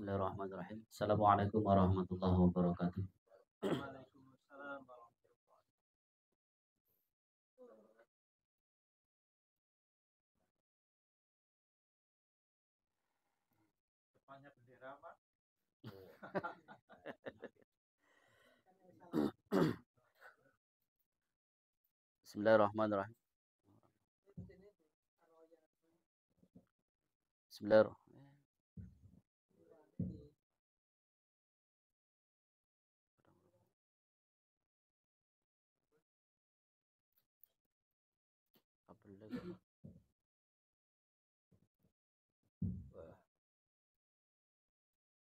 Bismillahirrahmanirrahim. Assalamualaikum warahmatullahi wabarakatuh. Waalaikumsalam warahmatullahi. Depannya bendera apa? Bismillahirrahmanirrahim. Bismillahirrahmanirrahim.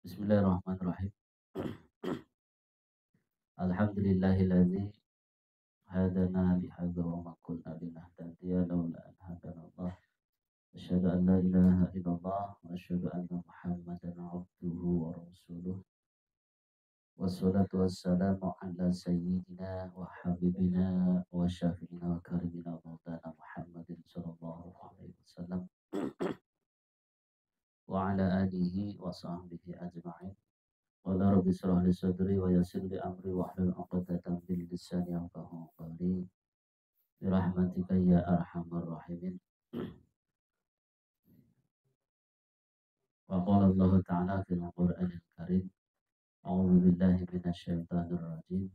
Bismillahirrahmanirrahim. Alhamdulillahilladzi hadana lihadza wa ma kunna linahtadiya laula an hadana Allah. Asyhadu an la ilaha illallah wa asyhadu anna Muhammadan abduhu wa rasuluh. Wassalatu wassalamu ala sayyidina wa habibina wa syafi'ina wa karimina maulana Muhammadin sallallahu alaihi wasallam wa ala alihi wa sahbihi ajma'in. Qala rabbi shrah li sadri wa yassir li amri wa hlul 'uqdatam min lisani yafqahu qawli. Bi rahmatika ya arhamar rahimin. Wa qala Allah ta'ala fil Qur'anil Karim. A'udzu billahi minasy syaithanir rajim.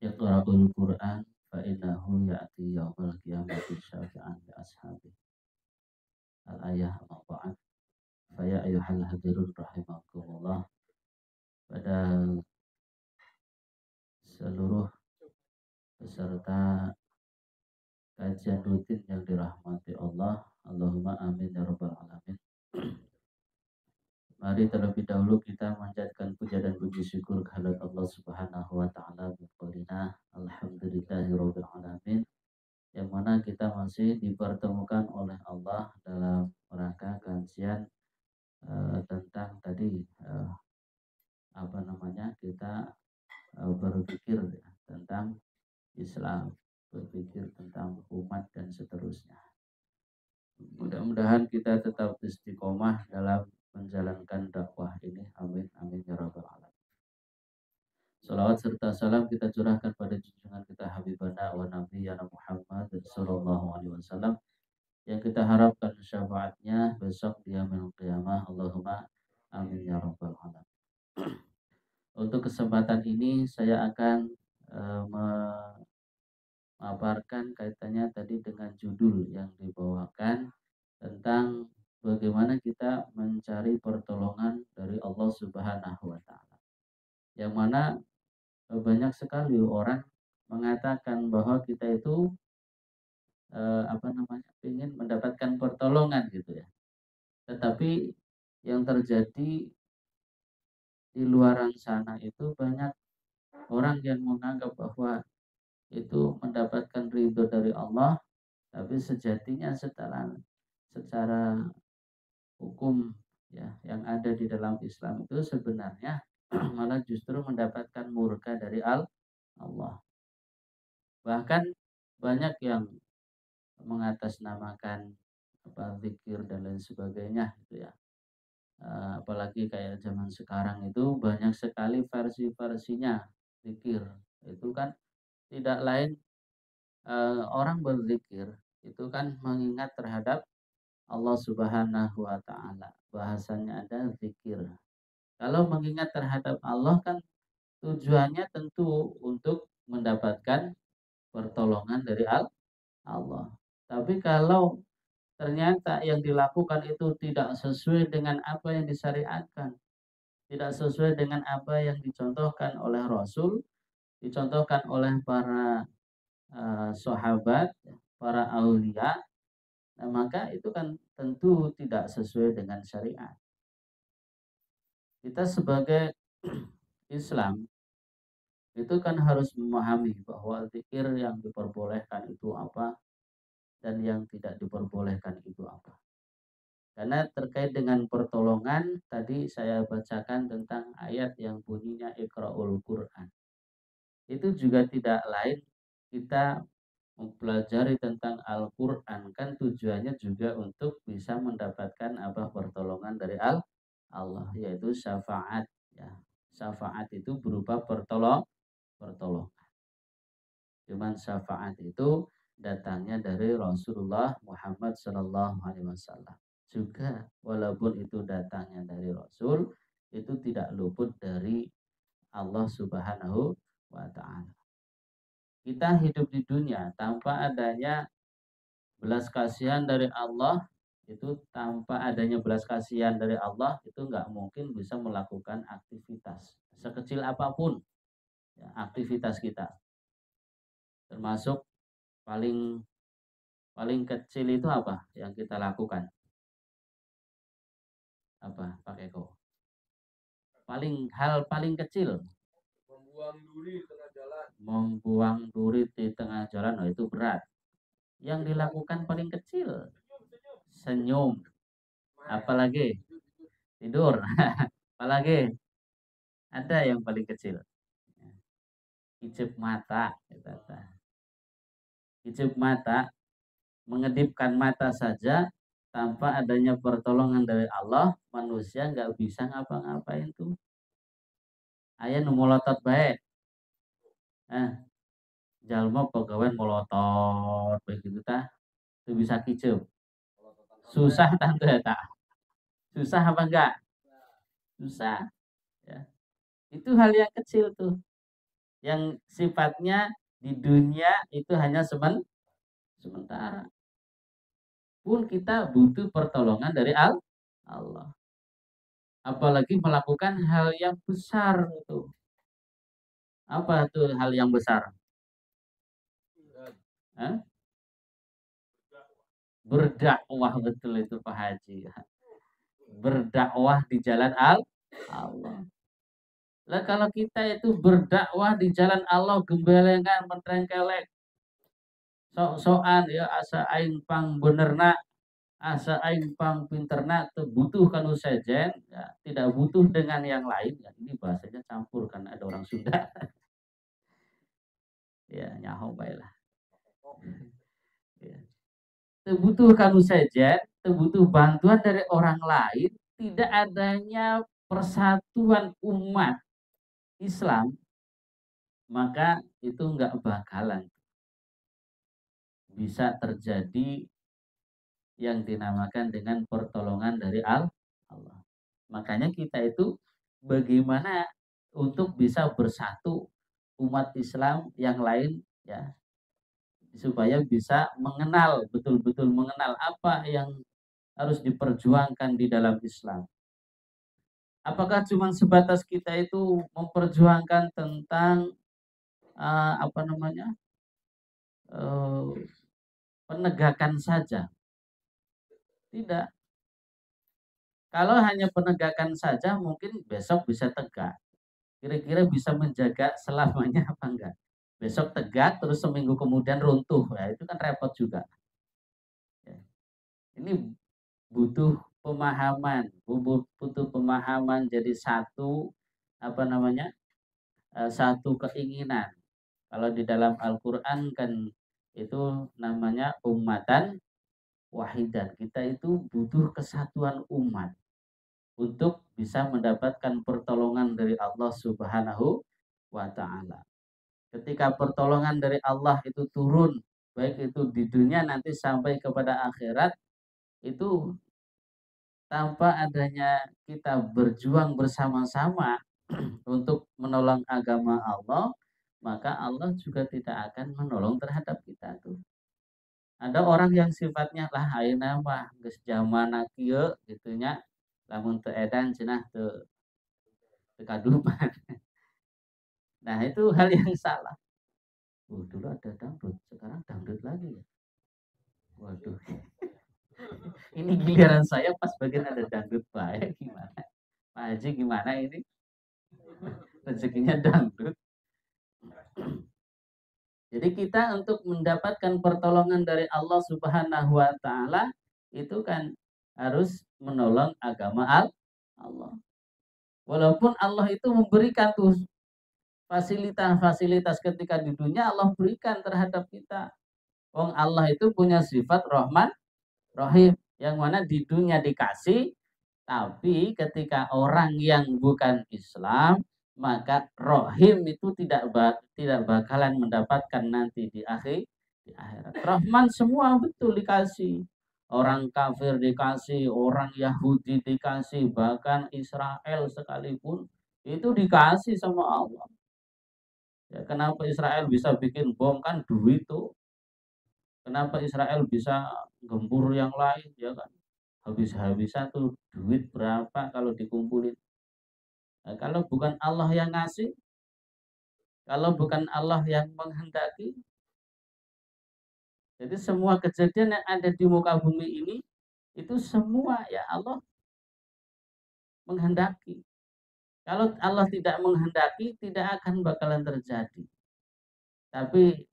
Iqra'ul Qur'an fa innahu ya'ti yaumal qiyamati syafi'an li ashabi. Al-ayah ma'ba'an. Fa ya ayyuhal hadirun rahimakumullah. Pada seluruh peserta kajian rutin yang dirahmati Allah, Allahumma amin ya rabbal alamin. Mari terlebih dahulu kita menjadikan puja dan puji syukur kehadirat Allah Subhanahu wa taala biqaulina alhamdulillahi rabbil alamin, yang mana kita masih dipertemukan oleh Allah dalam rangka kajian tentang tadi kita berpikir tentang Islam, berpikir tentang umat dan seterusnya. Mudah-mudahan kita tetap istiqomah dalam menjalankan dakwah ini. Amin amin ya rabbal alamin. Salawat serta salam kita curahkan pada junjungan kita Habibana wa Nabiyana Muhammad sallallahu alaihi wasallam, yang kita harapkan syafaatnya besok di yaumil qiyamah. Allahumma amin ya rabbal alamin. Untuk kesempatan ini saya akan memaparkan kaitannya tadi dengan judul yang dibawakan tentang bagaimana kita mencari pertolongan dari Allah Subhanahu wa taala. Yang mana banyak sekali orang mengatakan bahwa kita itu ingin mendapatkan pertolongan gitu ya. Tetapi yang terjadi di luaran sana itu banyak orang yang menganggap bahwa itu mendapatkan ridho dari Allah, tapi sejatinya secara hukum ya yang ada di dalam Islam itu sebenarnya malah justru mendapatkan murka dari Allah. Bahkan banyak yang mengatasnamakan zikir dan lain sebagainya gitu ya. Apalagi kayak zaman sekarang itu banyak sekali versi-versinya zikir. Itu kan tidak lain orang berzikir itu kan mengingat terhadap Allah Subhanahu wa taala. Bahasanya ada zikir. Kalau mengingat terhadap Allah kan tujuannya tentu untuk mendapatkan pertolongan dari Allah. Tapi kalau ternyata yang dilakukan itu tidak sesuai dengan apa yang disyariatkan, tidak sesuai dengan apa yang dicontohkan oleh Rasul, dicontohkan oleh para sahabat, para aulia, nah maka itu kan tentu tidak sesuai dengan syariat. Kita sebagai Islam itu kan harus memahami bahwa zikir yang diperbolehkan itu apa dan yang tidak diperbolehkan itu apa. Karena terkait dengan pertolongan, tadi saya bacakan tentang ayat yang bunyinya Iqra'ul Qur'an. Itu juga tidak lain kita mempelajari tentang Al-Qur'an kan tujuannya juga untuk bisa mendapatkan apa pertolongan dari Allah yaitu syafaat ya. Syafaat itu berupa pertolongan. Cuman syafaat itu datangnya dari Rasulullah Muhammad Sallallahu Alaihi Wasallam. Juga walaupun itu datangnya dari Rasul, itu tidak luput dari Allah Subhanahu wa Ta'ala. Kita hidup di dunia tanpa adanya belas kasihan dari Allah, itu tanpa adanya belas kasihan dari Allah itu nggak mungkin bisa melakukan aktivitas sekecil apapun ya, aktivitas kita, termasuk paling paling kecil itu apa yang kita lakukan? Apa, Pak Eko? Hal paling kecil. Membuang duri di tengah jalan. Membuang duri di tengah jalan, oh itu berat. Yang dilakukan paling kecil. Senyum. Apalagi? Tidur. Apalagi? Ada yang paling kecil. Icip mata. Icip mata. Mengedipkan mata saja tanpa adanya pertolongan dari Allah, manusia nggak bisa ngapa-ngapain tuh. Ayah nu molotot baik. Jalma pegawai molotot begitu tah. Itu bisa kicep. Susah tante tak? Susah apa enggak? Susah. Ya. Itu hal yang kecil tuh. Yang sifatnya di dunia itu hanya sementara. Pun kita butuh pertolongan dari Allah. Apalagi melakukan hal yang besar itu. Apa tuh hal yang besar? Hah? Berdakwah, betul itu Pak Haji. Berdakwah di jalan Allah. Lah kalau kita itu berdakwah di jalan Allah gembelengan mentrengkelek sok-sokan ya asa aing pang benerna, asa aing pang pinterna butuh kanu sejen ya, tidak butuh dengan yang lain ya, ini bahasanya campur karena ada orang Sunda. Ya nyaho baiklah. Ya. Butuh kanu sejen, butuh bantuan dari orang lain, tidak adanya persatuan umat Islam, maka itu nggak bakalan bisa terjadi yang dinamakan dengan pertolongan dari Allah. Makanya kita itu bagaimana untuk bisa bersatu umat Islam yang lain ya, supaya bisa mengenal, betul-betul mengenal apa yang harus diperjuangkan di dalam Islam. Apakah cuma sebatas kita itu memperjuangkan tentang apa namanya penegakan saja? Tidak. Kalau hanya penegakan saja mungkin besok bisa tegak. Kira-kira bisa menjaga selamanya apa enggak? Besok tegak terus seminggu kemudian runtuh. Ya, itu kan repot juga. Ya. Ini butuh pemahaman, butuh pemahaman jadi satu apa namanya? Satu keinginan. Kalau di dalam Al-Qur'an kan itu namanya ummatan wahidan. Kita itu butuh kesatuan umat untuk bisa mendapatkan pertolongan dari Allah Subhanahu wa Ta'ala. Ketika pertolongan dari Allah itu turun, baik itu di dunia nanti sampai kepada akhirat, itu tanpa adanya kita berjuang bersama-sama untuk menolong agama Allah, maka Allah juga tidak akan menolong terhadap kita tuh. Ada orang yang sifatnya lah ayeuna mah geus zamana kieu gitu nya, lamun teu edan cenah teu kaduman. Nah, itu hal yang salah. Dulu ada dangdut, sekarang dangdut lagi ya. Waduh. Ini giliran saya pas bagian ada dangdut baik gimana? Pak Haji gimana ini? Rezekinya dangdut. Jadi kita untuk mendapatkan pertolongan dari Allah Subhanahu wa Ta'ala itu kan harus menolong agama Allah. Walaupun Allah itu memberikan tuh fasilitas-fasilitas ketika di dunia Allah berikan terhadap kita. Wong Allah itu punya sifat Rahman, Rahim, yang mana di dunia dikasih, tapi ketika orang yang bukan Islam, maka Rahim itu tidak bakalan mendapatkan nanti di akhirat. Rahman semua betul dikasih. Orang kafir dikasih, orang Yahudi dikasih, bahkan Israel sekalipun itu dikasih sama Allah. Ya, kenapa Israel bisa bikin bom, kan duit tuh. Kenapa Israel bisa gempur yang lain, ya kan? Habis-habisan tuh duit berapa kalau dikumpulin. Nah, kalau bukan Allah yang ngasih, kalau bukan Allah yang menghendaki, jadi semua kejadian yang ada di muka bumi ini itu semua ya Allah menghendaki. Kalau Allah tidak menghendaki, tidak akan bakalan terjadi. Tapi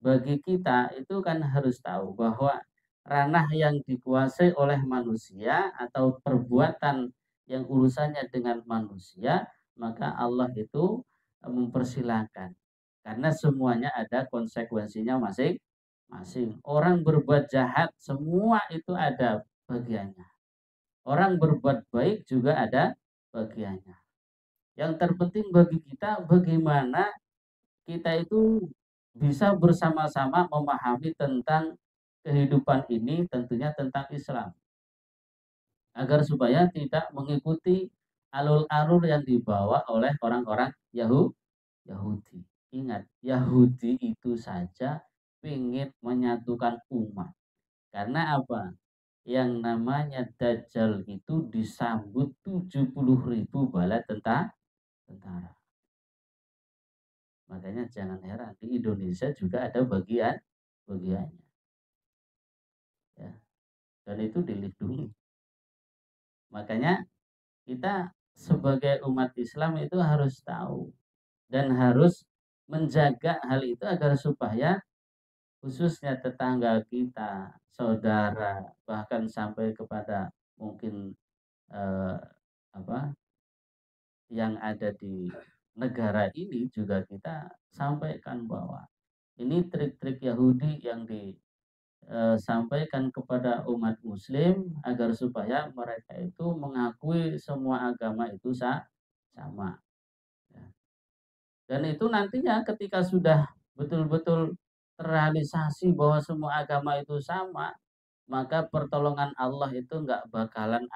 bagi kita itu kan harus tahu bahwa ranah yang dikuasai oleh manusia atau perbuatan yang urusannya dengan manusia, maka Allah itu mempersilahkan. Karena semuanya ada konsekuensinya masing-masing. Orang berbuat jahat, semua itu ada bagiannya. Orang berbuat baik juga ada bagiannya. Yang terpenting bagi kita, bagaimana kita itu bisa bersama-sama memahami tentang kehidupan ini, tentunya tentang Islam, agar supaya tidak mengikuti alur-alur yang dibawa oleh orang-orang Yahudi. Ingat, Yahudi itu saja ingin menyatukan umat. Karena apa? Yang namanya Dajjal itu disambut 70.000 bala tentara. Makanya jangan heran di Indonesia juga ada bagiannya, ya. Dan itu dilindungi. Makanya kita sebagai umat Islam itu harus tahu dan harus menjaga hal itu agar supaya khususnya tetangga kita, saudara, bahkan sampai kepada mungkin eh, apa yang ada di negara ini juga kita sampaikan bahwa ini trik-trik Yahudi yang disampaikan kepada umat Muslim agar supaya mereka itu mengakui semua agama itu sama. Ya. Dan itu nantinya ketika sudah betul-betul terrealisasi bahwa semua agama itu sama, maka pertolongan Allah itu nggak bakalan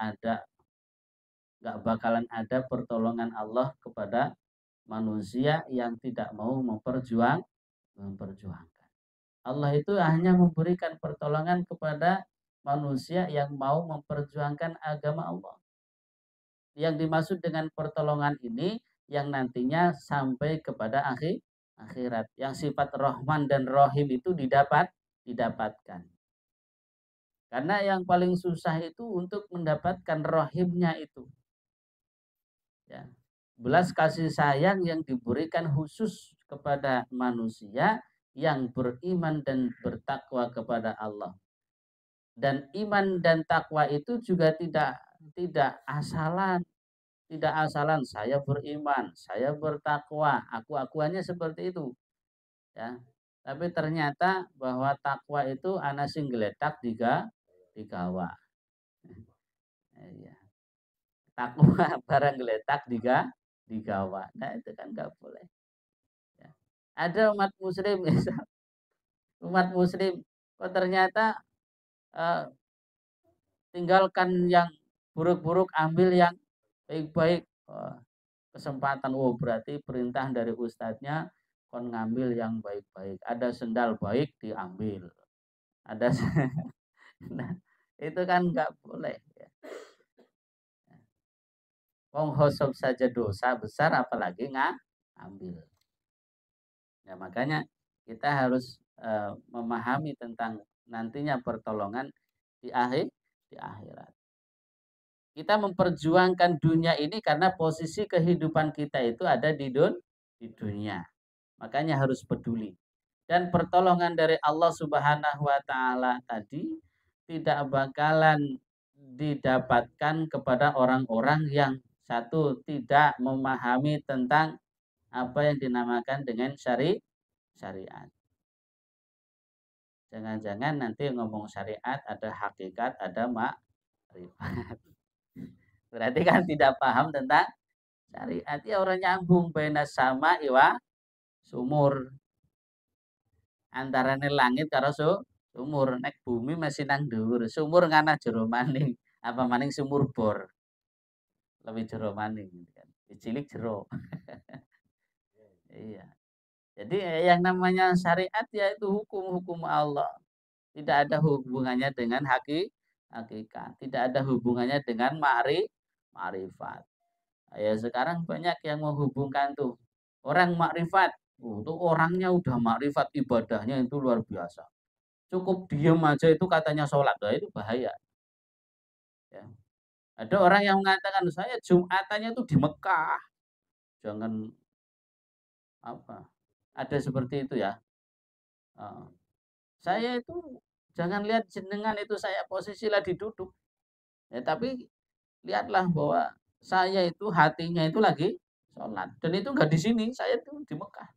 ada pertolongan Allah kepada manusia yang tidak mau memperjuangkan. Allah itu hanya memberikan pertolongan kepada manusia yang mau memperjuangkan agama Allah. Yang dimaksud dengan pertolongan ini yang nantinya sampai kepada akhirat. Yang sifat Rahman dan Rahim itu didapatkan. Karena yang paling susah itu untuk mendapatkan rahimnya itu. Ya. Belas kasih sayang yang diberikan khusus kepada manusia yang beriman dan bertakwa kepada Allah. Dan iman dan takwa itu juga tidak asalan, saya beriman, saya bertakwa, aku-akuannya seperti itu, ya. Tapi ternyata bahwa takwa itu ana sing gletak digawa. Ya. Takwa barang gletak digawa. Nah, itu kan nggak boleh. Ya. Ada umat muslim, umat muslim kok ternyata uh, tinggalkan yang buruk-buruk, ambil yang baik-baik. Kesempatan, berarti perintah dari ustadznya kon ngambil yang baik-baik. Ada sendal baik diambil. Ada nah, itu kan nggak boleh. Ya. Wong hosob saja dosa besar, apalagi ngambil. Ya, makanya kita harus memahami tentang nantinya pertolongan di akhirat. Kita memperjuangkan dunia ini karena posisi kehidupan kita itu ada di dunia. Makanya harus peduli. Dan pertolongan dari Allah Subhanahu wa taala tadi tidak bakalan didapatkan kepada orang-orang yang satu tidak memahami tentang apa yang dinamakan dengan syariat. Jangan-jangan nanti ngomong syariat ada hakikat, ada makrifat. Berarti kan tidak paham tentang syariat. Ya orang nyambung baina sama iwa sumur. Antarane langit karo sumur. Nek bumi masih nang dhuwur, sumur ngana jero maning. Apa maning sumur bor. Lebih jero maning gitu kan. Cilik jero. Iya. Jadi yang namanya syariat ya itu hukum-hukum Allah. Tidak ada hubungannya dengan hakikat. Tidak ada hubungannya dengan ma'rifat. Ya sekarang banyak yang menghubungkan tuh. Orang makrifat. Tuh orangnya udah makrifat, ibadahnya itu luar biasa. Cukup diem aja itu katanya sholat. Nah, itu bahaya. Ya. Ada orang yang mengatakan saya Jumatannya itu di Mekah. Jangan apa. Ada seperti itu ya. Saya itu jangan lihat jenengan itu saya posisi lagi duduk. Ya, tapi lihatlah bahwa saya itu hatinya itu lagi sholat. Dan itu enggak di sini, saya itu di Mekah.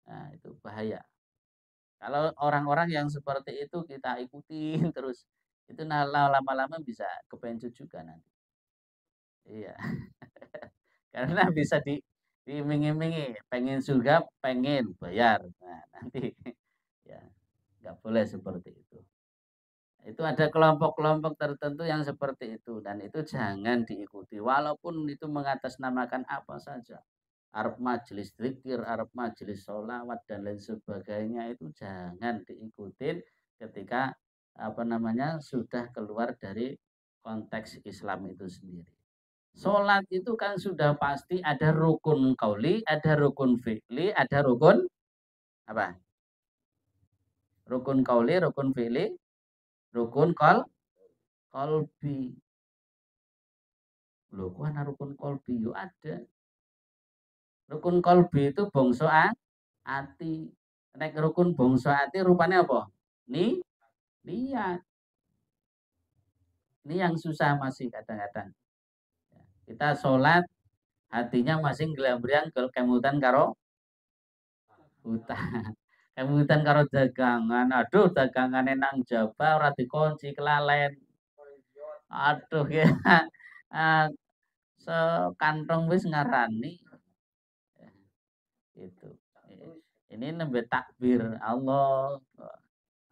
Nah, itu bahaya. Kalau orang-orang yang seperti itu kita ikutin terus, itu lama-lama bisa kepencut juga nanti. Iya. Karena bisa diiming-imingi, pengen surga, pengen bayar. Nah, nanti ya nggak boleh seperti itu. Itu ada kelompok-kelompok tertentu yang seperti itu dan itu jangan diikuti walaupun itu mengatasnamakan apa saja. Arab majelis zikir, Arab majelis sholawat dan lain sebagainya itu jangan diikutin ketika apa namanya sudah keluar dari konteks Islam itu sendiri. Sholat itu kan sudah pasti ada rukun kauli, ada rukun fi'li, ada rukun apa? Rukun kauli, rukun fi'li, rukun kolbi. Loh, kok ana rukun kolbi? Yo ada. Rukun kolbi itu bangsa ati. Nek rukun bangsa ati rupanya apa? Niat. Ini yang susah masih kadang-kadang. Kita sholat hatinya masih gelambriang kemutan karo hutan. Kemutan karo dagangan. Aduh, dagangane nang jaba ora dikunci kelalen. Aduh ya. Sekantong wis ngarani. Itu. Ini nembe takbir Allah.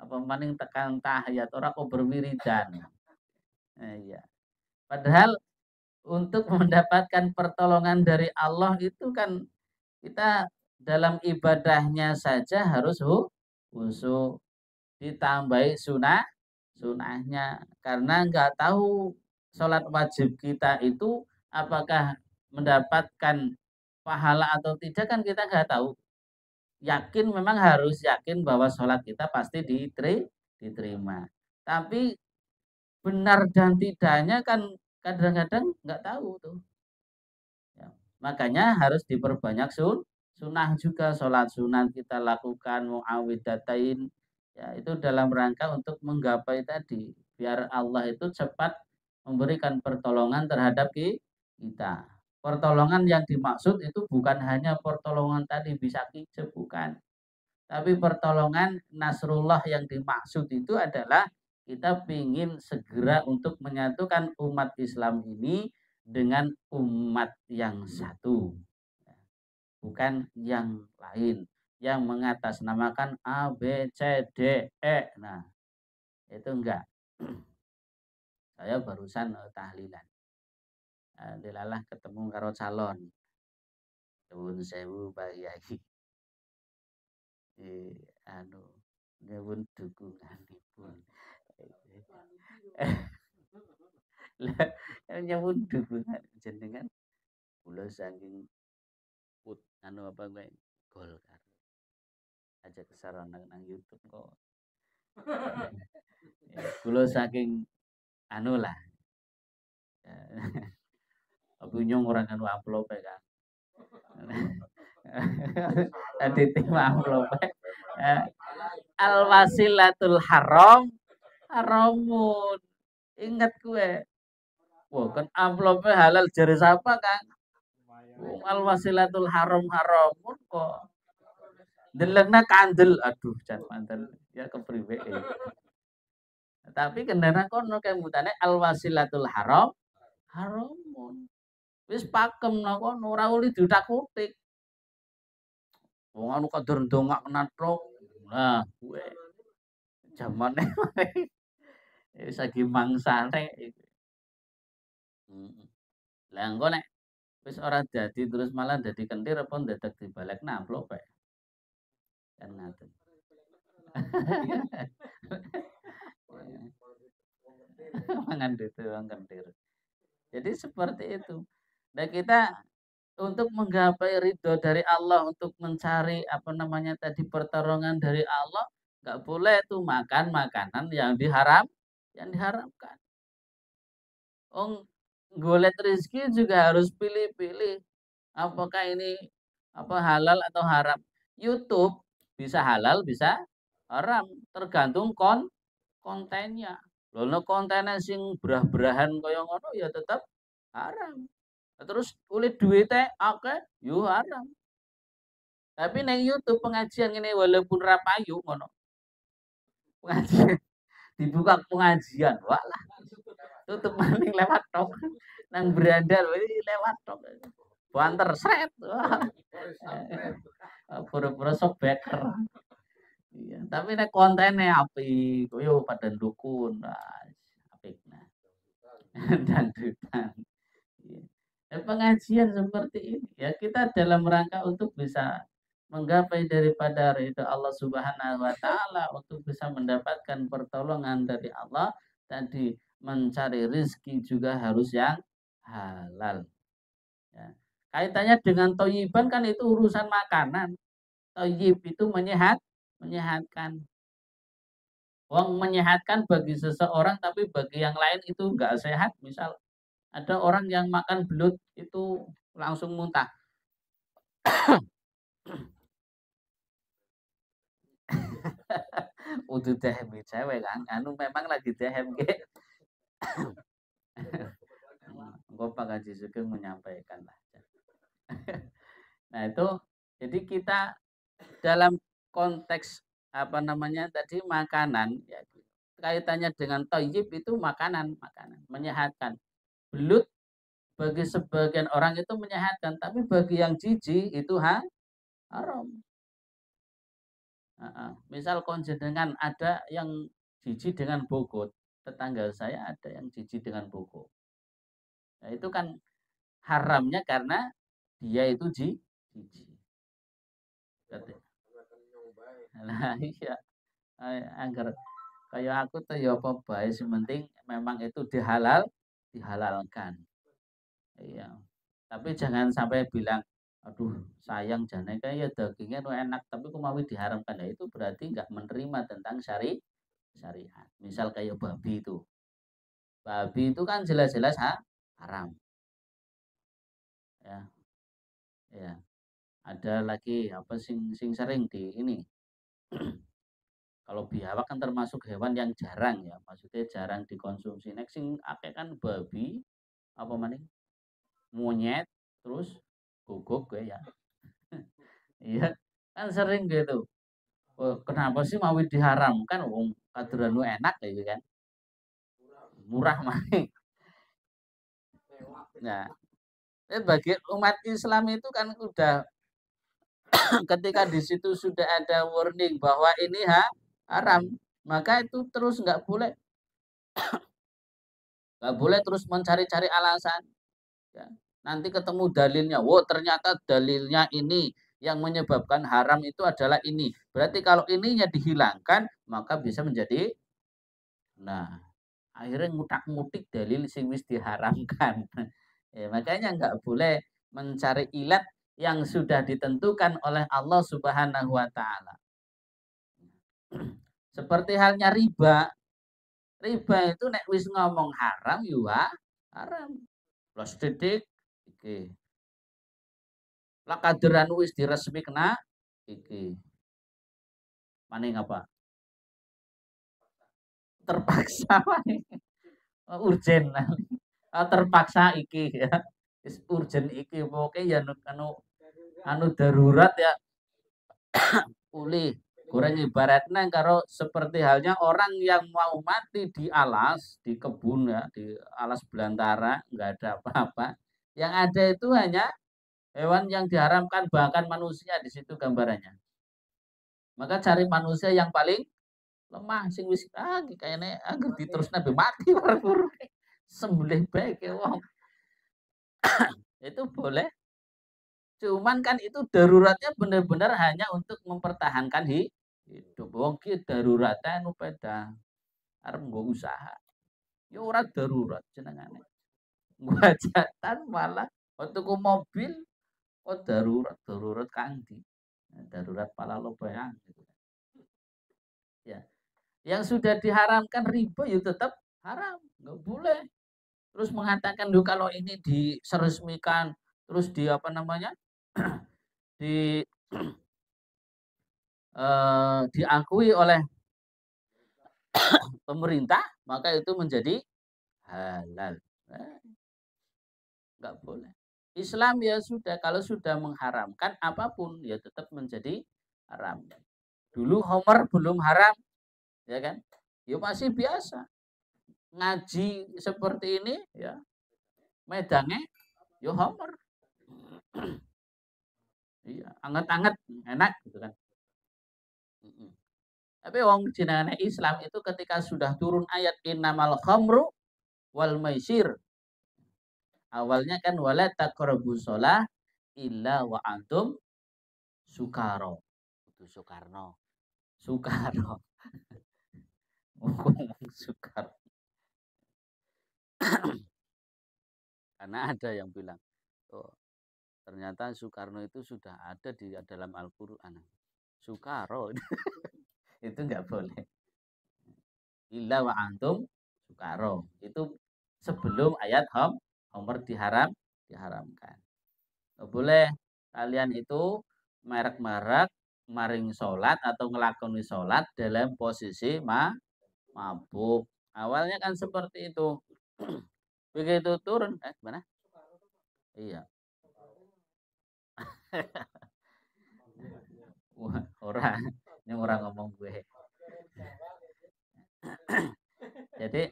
Apa maning tekan tahiyat ora kok berwiridan. Iya. Padahal untuk mendapatkan pertolongan dari Allah itu kan kita dalam ibadahnya saja harus khusyuk, ditambahi sunahnya karena nggak tahu sholat wajib kita itu apakah mendapatkan pahala atau tidak kan kita nggak tahu. Yakin memang harus yakin bahwa sholat kita pasti diterima. Tapi benar dan tidaknya kan kadang-kadang nggak tahu tuh. Ya. Makanya harus diperbanyak sunnah juga sholat sunat kita lakukan muawidatain ya itu dalam rangka untuk menggapai tadi biar Allah itu cepat memberikan pertolongan terhadap kita. Pertolongan yang dimaksud itu bukan hanya pertolongan tadi bisa kijab bukan. Tapi pertolongan Nasrullah yang dimaksud itu adalah kita ingin segera untuk menyatukan umat Islam ini dengan umat yang satu. Bukan yang lain. Yang mengatasnamakan A, B, C, D, E. Nah, itu enggak. Saya barusan tahlilan. Dilalah ketemu karo calon. Nuwun sewu Pak Yai. Anu nyuwun dukunganipun. Nyuwun dukungan jenengan kula saking anu apa gue Golkar. Aja kesarana nang YouTube kok. Kula saking anu lah. Aku nyong orang anu amplop kan. Tadi tim amplop. Al wasilatul haram haramun. Ingat gue. Wah, kan amplopnya halal jari siapa kan? Al wasilatul haram haramun kok. Delengna kandel. Aduh, jan mantel. Ya kepriwe iki. Tapi kendana kono kemutane al wasilatul haram haramun. Wis pakem nang kono ora uli diutak-utik. Wong anu kadur ndongakna tok. Nah, kuwe jamane wis lagi mangsane iku. Heeh. Lah engko nek wis ora dadi terus malah dadi kentir apa ndadak dibalekna amplop ae. Kan ngaten. Mangan duit wong kentir. Jadi seperti itu. Dan kita untuk menggapai ridho dari Allah, untuk mencari apa namanya tadi pertolongan dari Allah, nggak boleh tuh makan makanan yang diharamkan. Oh, golek rezeki juga harus pilih-pilih. Apakah ini apa halal atau haram? YouTube bisa halal, bisa haram, tergantung kontennya. Lono kontennya sing berah-berahan kaya ngono ya tetap haram. Terus kulit duitnya akeh yo haram. Tapi neng YouTube pengajian ini walaupun rapayu ngono. Pengajian dibuka pengajian. Walah, tutup maning lewat tok. Nang berandal lewat tok. Banter sret. Pura-pura sok beker. Iya, tapi nek kontennya api, koyo pada dukun. Nah, apik nah. Dangdutan. Iya. Pengajian seperti ini ya kita dalam rangka untuk bisa menggapai daripada ridha Allah Subhanahu wa taala, untuk bisa mendapatkan pertolongan dari Allah, tadi mencari rizki juga harus yang halal. Ya. Kaitannya dengan toyiban kan itu urusan makanan. Toyib itu menyehatkan. Wong menyehatkan bagi seseorang tapi bagi yang lain itu enggak sehat. Misal ada orang yang makan belut itu langsung muntah. Udah dehemi cewek kan, anu memang lagi dehem ge. Engko Pak Haji Sugeng menyampaikan lah. Nah itu, jadi kita dalam konteks apa namanya tadi makanan, ya, kaitannya dengan thayyib itu makanan, menyehatkan. Belut bagi sebagian orang itu menyehatkan, tapi bagi yang jijik itu haram. Misal konjenengan ada yang jijik dengan bogot, tetangga saya ada yang jijik dengan bogot. Nah, itu kan haramnya karena dia itu jijik. Nah, iya. Angger kayak aku tuh ya apa bae penting memang itu dihalalkan. Iya. Tapi jangan sampai bilang, aduh sayang jane kayak dagingnya tuh enak tapi kok mau diharamkan. Ya itu berarti nggak menerima tentang syariat. Misal kayak babi itu. Babi itu kan jelas-jelas haram. Ya, ya. Ada lagi apa sing sering di ini. Kalau biawak kan termasuk hewan yang jarang ya, maksudnya jarang dikonsumsi. Next sing akeh kan babi, apa maning? Monyet, terus guguk ya. Iya, kan sering gitu. Oh, kenapa sih mau diharamkan? Wong kaduran enak gitu kan. Murah maning. Nah, bagi umat Islam itu kan udah ketika di situ sudah ada warning bahwa ini haram, maka itu terus nggak boleh terus mencari-cari alasan. Ya. Nanti ketemu dalilnya, wow ternyata dalilnya ini yang menyebabkan haram itu adalah ini. Berarti kalau ininya dihilangkan, maka bisa menjadi, nah akhirnya ngutak-ngutik dalil sing wis diharamkan. Ya, makanya nggak boleh mencari ilat yang sudah ditentukan oleh Allah Subhanahu wa taala. Seperti halnya riba. Riba itu nek wis ngomong haram ya haram. Plus titik iki. Lah kaderan wis diresmi kena iki. Maning apa? Terpaksa maning. Urgen. Terpaksa iki ya. Wis urgen iki pokoke ya anu darurat ya. Pulih. Goreng ibaratnya kalau seperti halnya orang yang mau mati di alas, di kebun ya, di alas belantara, nggak ada apa-apa. Yang ada itu hanya hewan yang diharamkan, bahkan manusia di situ gambarannya. Maka cari manusia yang paling lemah, sing wis kayaknya anggere diterusna be mati baru sembelih bae wong. Itu boleh. Cuman kan itu daruratnya benar-benar hanya untuk mempertahankan hidup. Wong ki daruratnya anu peda arep nggo usaha. Ya ora darurat jenengane. Hajatan malah tuku mobil darurat, darurat kandi. Darurat pala lobayang gitu. Ya. Yang sudah diharamkan riba ya tetap haram, nggak boleh. Terus mengatakan kalau ini diresmikan, terus di apa namanya? di diakui oleh pemerintah, maka itu menjadi halal. Nggak boleh. Islam ya sudah, kalau sudah mengharamkan apapun ya tetap menjadi haram. Dulu Homer belum haram, ya kan? Ya masih biasa. Ngaji seperti ini ya, medangnya ya Homer. Iya, anget-anget, enak gitu kan. Tapi wong jenengane Islam itu ketika sudah turun ayat innamal khamru wal maisir. Awalnya kan wala taqrabus shalah illa wa antum sukaro. Itu Soekarno. Soekarno. Soekarno. Karena ada yang bilang, oh, ternyata Soekarno itu sudah ada di dalam Al-Qur'an. Sukaro itu enggak boleh. Illa wa antum sukaro. Itu sebelum ayat Homer diharamkan. Nggak boleh kalian itu merek-merek maring sholat atau ngelakoni sholat dalam posisi mabuk. Awalnya kan seperti itu. Begitu turun, gimana? Iya. Wah, ini orang ngomong gue. Jadi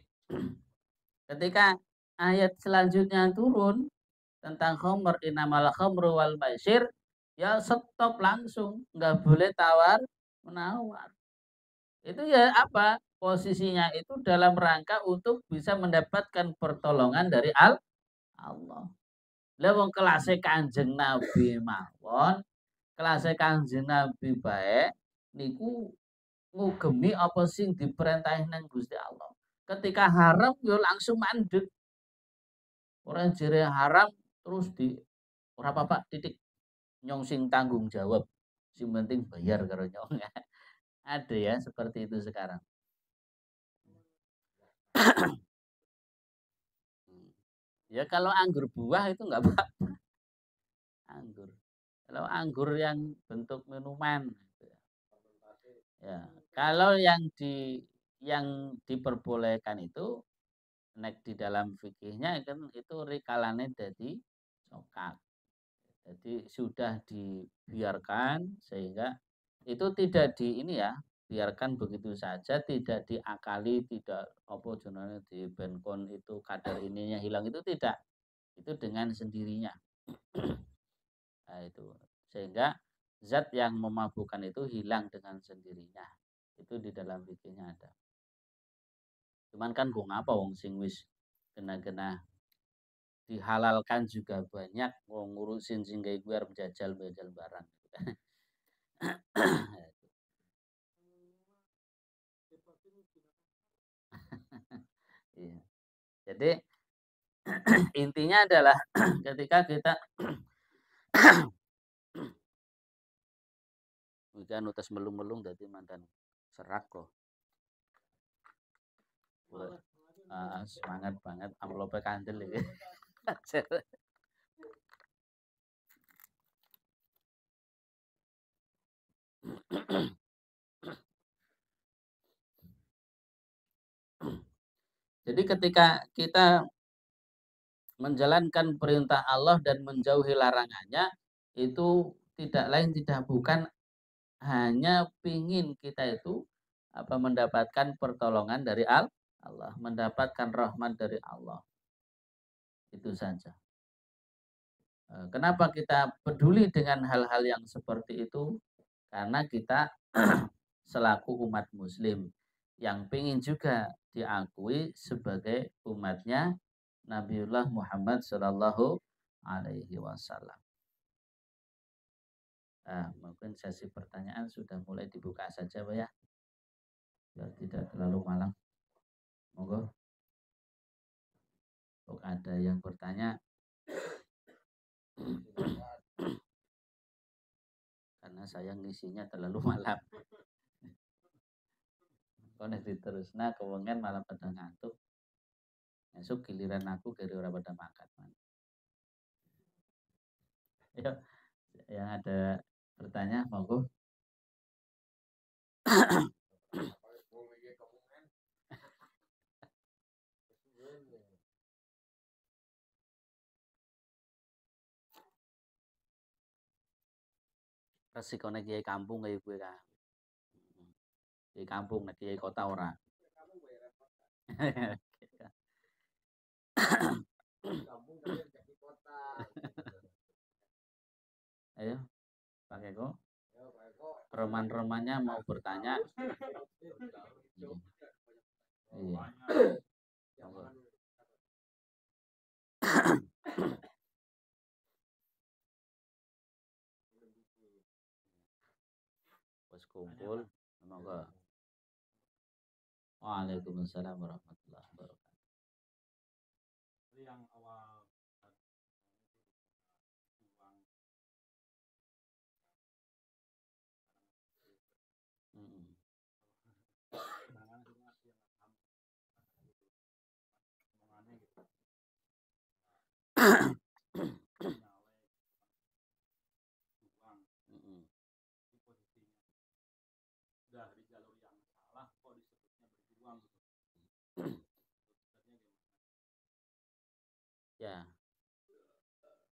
ketika ayat selanjutnya turun tentang khamr innamal khamru wal maisir, ya stop langsung, nggak boleh tawar menawar. Itu ya apa? Posisinya itu dalam rangka untuk bisa mendapatkan pertolongan dari Allah. Lah wong kelase Kanjeng Nabi mawon, kelase Kanjeng Nabi baik niku ngugemi apa sing diperintahin nang Gusti Allah. Ketika haram yo langsung mandek. Orang jere haram terus di ora apa-apa titik nyong sing tanggung jawab. Sing penting bayar karo nyong. Ada ya seperti itu sekarang. Ya kalau anggur buah itu enggak apa-apa. Anggur. Kalau anggur yang bentuk minuman gitu ya. Ya, kalau yang diperbolehkan itu nek di dalam fikihnya kan itu rikalane jadi cokak. Jadi sudah dibiarkan sehingga itu tidak di ini ya, biarkan begitu saja, tidak diakali, tidak apa jenenge di benkon itu kadar ininya hilang itu tidak. Itu dengan sendirinya. Nah, itu sehingga zat yang memabukkan itu hilang dengan sendirinya. Itu di dalam fikihnya ada. Cuman kan gue ngapa wong sing wis kena-kena dihalalkan juga banyak wong ngurusin sing gawe gue arep jajal barang. Iya. Jadi intinya adalah ketika kita hujan utas melung-melung dari mantan serak kok. Semangat banget amplopnya kandel ya. Jadi ketika kita menjalankan perintah Allah dan menjauhi larangannya itu tidak lain tidak bukan hanya pingin kita itu mendapatkan pertolongan dari Allah, mendapatkan rahmat dari Allah. Itu saja. Kenapa kita peduli dengan hal-hal yang seperti itu? Karena kita selaku umat muslim yang pingin juga diakui sebagai umatnya Nabiullah Muhammad Shallallahu Alaihi Wasallam. Mungkin sesi pertanyaan sudah mulai dibuka saja, Pak ya, biar tidak terlalu malam. Monggo. Kalau ada yang bertanya, karena saya ngisinya terlalu malam. Kalau diterus, nah kewengen malam pada ngantuk. Esok giliran aku kiri orang pada makan. Yuk, yang ada bertanya, monggo. Resikone kiai kampung kayak gue kan. Kiai kampung, nek kiai kota ora. Ayo, Pak Eko. Reman-remannya mau bertanya. Iya. Pas kumpul, monggo. Waalaikumsalam warahmatullahi wabarakatuh. Yang awal di jalur yang salah kok disebutnya berjuang. Ya,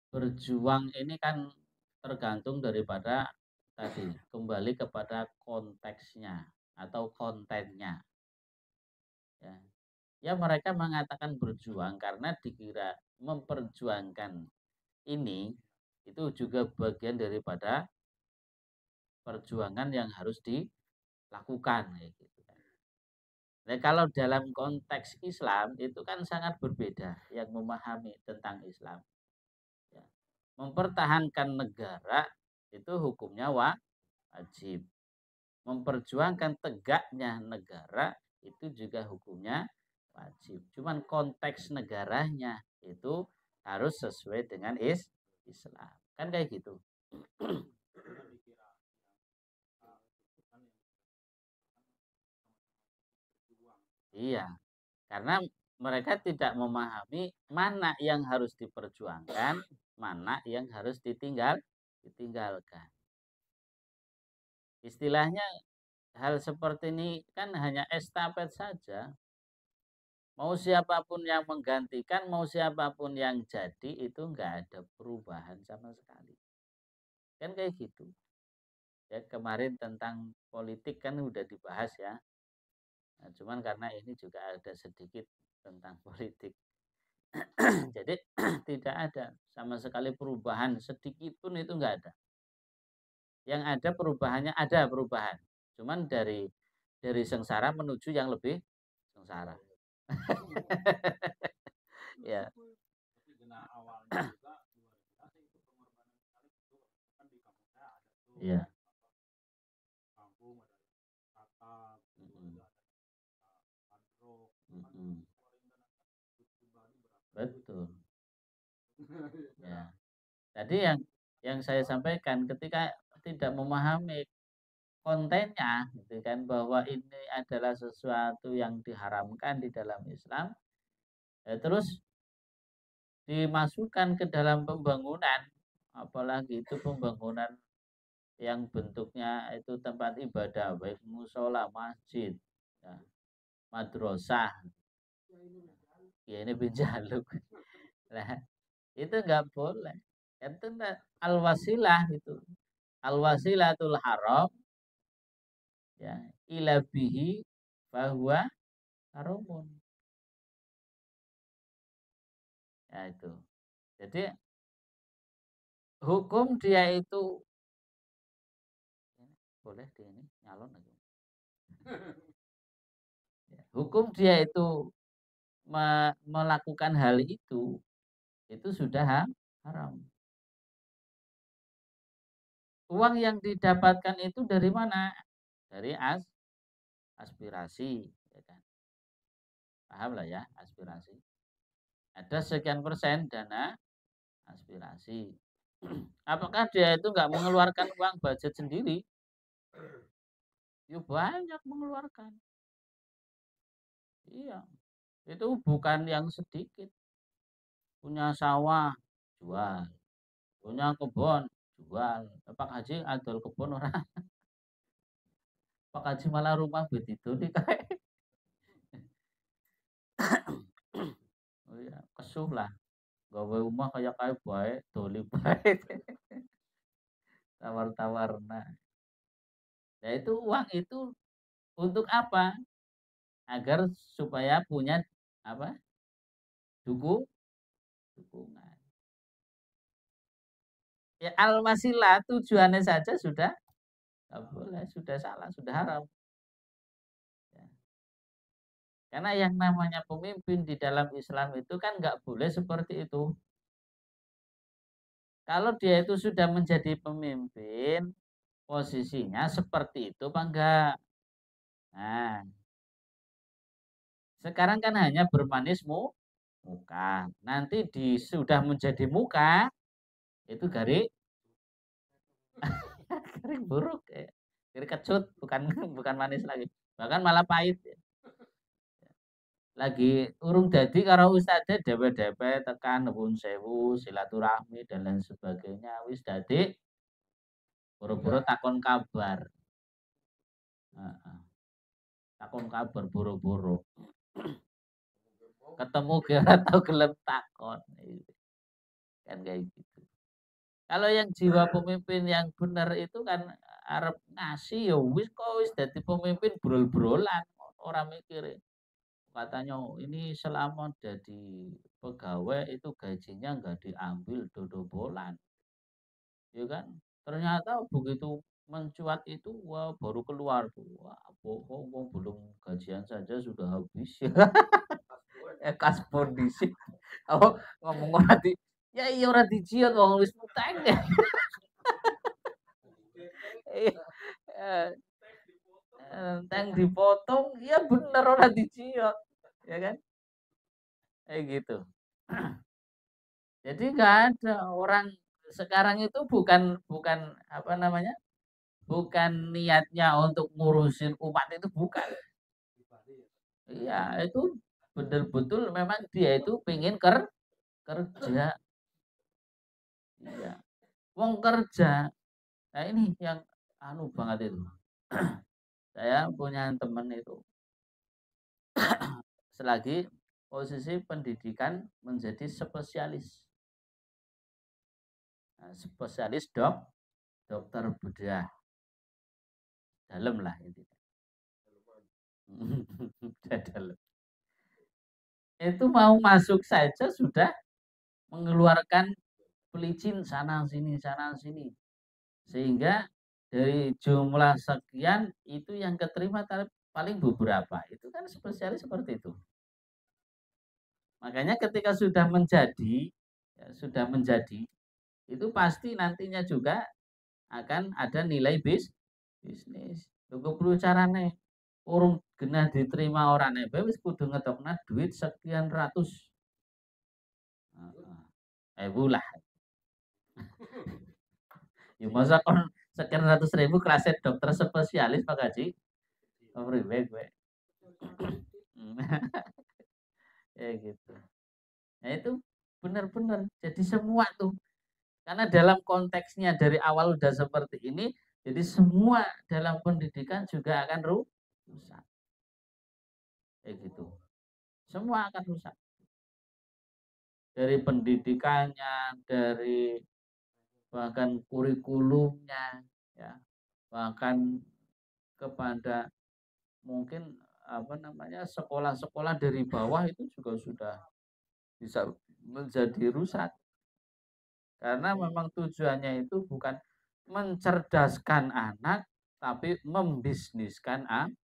berjuang ini kan tergantung daripada tadi, kembali kepada konteksnya atau kontennya. Ya, mereka mengatakan berjuang karena dikira memperjuangkan ini itu juga bagian daripada perjuangan yang harus dilakukan. Gitu. Nah, kalau dalam konteks Islam itu kan sangat berbeda yang memahami tentang Islam. Ya. Mempertahankan negara itu hukumnya wajib. Memperjuangkan tegaknya negara itu juga hukumnya wajib. Cuman konteks negaranya itu harus sesuai dengan Islam. Kan kayak gitu. Iya, karena mereka tidak memahami mana yang harus diperjuangkan, mana yang harus ditinggalkan. Istilahnya hal seperti ini kan hanya estafet saja. Mau siapapun yang menggantikan, mau siapapun yang jadi, itu enggak ada perubahan sama sekali. Kan kayak gitu. Ya, kemarin tentang politik kan udah dibahas ya. Nah, cuman karena ini juga ada sedikit tentang politik. Jadi tidak ada sama sekali perubahan sedikit pun, itu enggak ada. Yang ada perubahannya, ada perubahan. Cuman dari sengsara menuju yang lebih sengsara. Ya. Iya. Betul. Ya. Jadi yang saya sampaikan ketika tidak memahami kontennya, gitu kan, bahwa ini adalah sesuatu yang diharamkan di dalam Islam, terus dimasukkan ke dalam pembangunan, apalagi itu pembangunan yang bentuknya itu tempat ibadah, baik musola, masjid, ya, madrasah, ya ini binjaluk. Nah, itu nggak boleh. Itu al-wasilah itu. Al-wasilatul haram ya, ila bihi fahuwa harumun. Ya itu. Jadi hukum dia itu boleh di ini nyalon lagi. Ya, hukum dia itu melakukan hal itu sudah haram. Uang yang didapatkan itu dari mana? Dari aspirasi, ya kan? Paham lah ya, aspirasi. Ada sekian persen dana aspirasi. Apakah dia itu nggak mengeluarkan uang budget sendiri? Ya banyak mengeluarkan. Iya, itu bukan yang sedikit. Punya sawah, jual. Punya kebun, jual. Pak Haji adol kebun orang. Pak Haji malah rumah begitu nih kayak. Oh iya, kesuh lah. Gawe rumah kayak baik, doli baik. Tawar-tawar. Nah, ya itu uang itu untuk apa? Agar supaya punya apa? Dukungan. Ya al-wasilah tujuannya saja sudah nggak boleh, sudah salah, sudah haram. Ya. Karena yang namanya pemimpin di dalam Islam itu kan nggak boleh seperti itu. Kalau dia itu sudah menjadi pemimpin, posisinya seperti itu apa enggak? Nah, sekarang kan hanya bermanis muka. Nanti sudah menjadi muka, itu garing, garing buruk. Garing kecut, bukan bukan manis lagi. Bahkan malah pahit. Lagi urung dadi karo ustadz dewe-dewe tekan nuwun sewu silaturahmi dan lain sebagainya wis dadi buru-buru takon kabar. Takon kabar buru-buru ketemu ge atau gelem takon kan kayak gitu. Kalau yang jiwa pemimpin yang benar itu kan arep ngasih ya wis kok wis dadi pemimpin brol-brolan orang mikir katanya ini selama jadi pegawai itu gajinya nggak diambil dodobolan, ya kan? Ternyata begitu mencuat itu wah baru keluar tuh, wah bohong belum gajian saja sudah habis ya. Kas kondisi, oh ngomong orang di, ya iya orang dijiat wong wis muteng ya. Teng dipotong, ya bener orang dijiat, ya kan? Kayak gitu. Jadi nggak ada orang sekarang itu bukan bukan apa namanya, bukan niatnya untuk ngurusin umat itu bukan. Iya itu betul-betul memang dia itu pengen kerja. Iya. Wong kerja. Nah ini yang anu banget itu. Saya punya teman itu selagi posisi pendidikan menjadi spesialis. Nah, spesialis dokter bedah dalam lah intinya. Dalam. Itu mau masuk saja sudah mengeluarkan pelicin sana sini sehingga dari jumlah sekian itu yang keterima paling beberapa itu kan spesialis seperti itu. Makanya ketika sudah menjadi ya, sudah menjadi itu pasti nantinya juga akan ada nilai bisnis. Tunggu perlu carane urung genah diterima orang wis kudu ngetokna duit sekian ratus. Ewu lah. Ya masa kon sekian ratus ribu kelasnya dokter spesialis Pak Haji. Priwe gue. Gitu. Nah itu benar-benar jadi semua tuh karena dalam konteksnya dari awal udah seperti ini jadi semua dalam pendidikan juga akan rusak kayak gitu semua akan rusak dari pendidikannya dari bahkan kurikulumnya ya bahkan kepada mungkin sekolah-sekolah dari bawah itu juga sudah bisa menjadi rusak. Karena memang tujuannya itu bukan mencerdaskan anak, tapi membisniskan anak.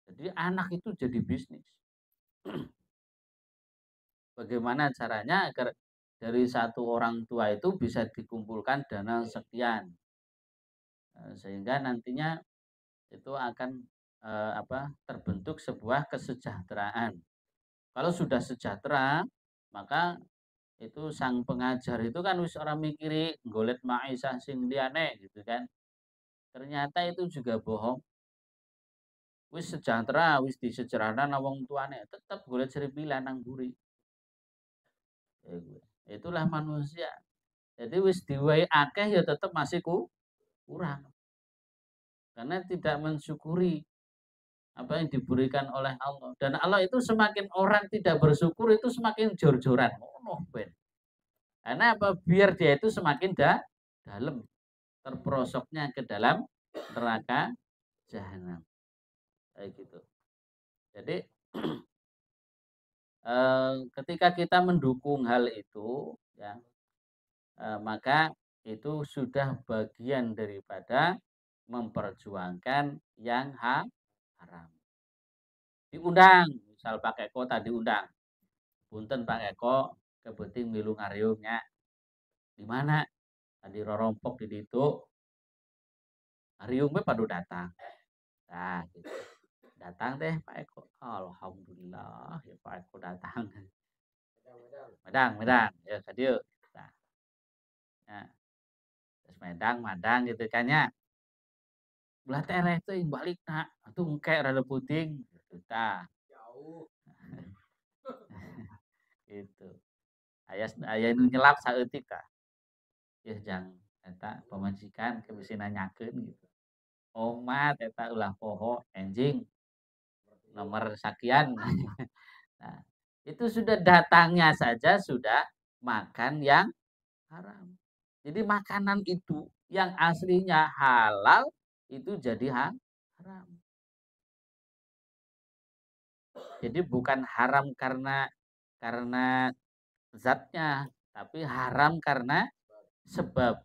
Jadi anak itu jadi bisnis. Bagaimana caranya agar dari satu orang tua itu bisa dikumpulkan dana sekian, sehingga nantinya itu akan terbentuk sebuah kesejahteraan. Kalau sudah sejahtera, maka itu sang pengajar itu kan wis ora mikiri golet maisah sing liyane gitu kan. Ternyata itu juga bohong. Wis sejahtera, wis disejahterakan wong tuane, tetap golek seripilan nang mburi. Itulah manusia. Jadi wis diwehi akeh ya tetap masih kurang. Karena tidak mensyukuri apa yang diberikan oleh Allah. Dan Allah itu semakin orang tidak bersyukur itu semakin jor-joran. Oh, ben. Karena apa? Biar dia itu semakin dalam terperosoknya ke dalam neraka jahanam. Kayak gitu. Jadi ketika kita mendukung hal itu, ya, maka itu sudah bagian daripada memperjuangkan yang haram. Diundang, misal Pak Eko tadi diundang. Punten Pak Eko, kebeting milu ngariungnya. Di mana? Tadi rorompok di situ. Ngariungnya pada datang. Nah, gitu. Datang deh Pak Eko. Alhamdulillah ya Pak Eko datang. Medang. Ya tadi yuk. Nah, terus madang gitu kan ya. Belah tereh tuh yang balik nak. Itu engke rada puting. Gitu ta. Jauh. Gitu. Ayah nu nyelap saeutik ta. Ya jang eta pemajikan ke bisi nanyakeun gitu. Omat eta ulah poho enjing nomor sekian. Nah, itu sudah datangnya saja sudah makan yang haram. Jadi makanan itu yang aslinya halal itu jadi haram. Jadi bukan haram karena zatnya, tapi haram karena sebab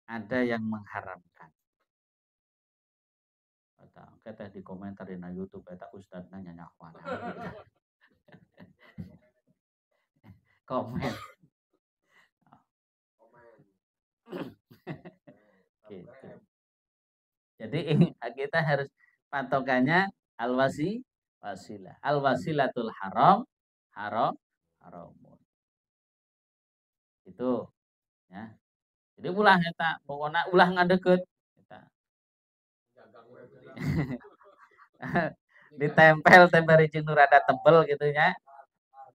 ada yang mengharamkan. Kita di komentar di YouTube kita Ustaz nanya nyakwan. Komen. Gitu. Jadi kita harus patokannya wasilah. Al-wasilatul haram. Itu ya. Jadi ulah eta pokoknya ulah ngadeket eta. Ditempel jeung nu rada tebel gitu nya.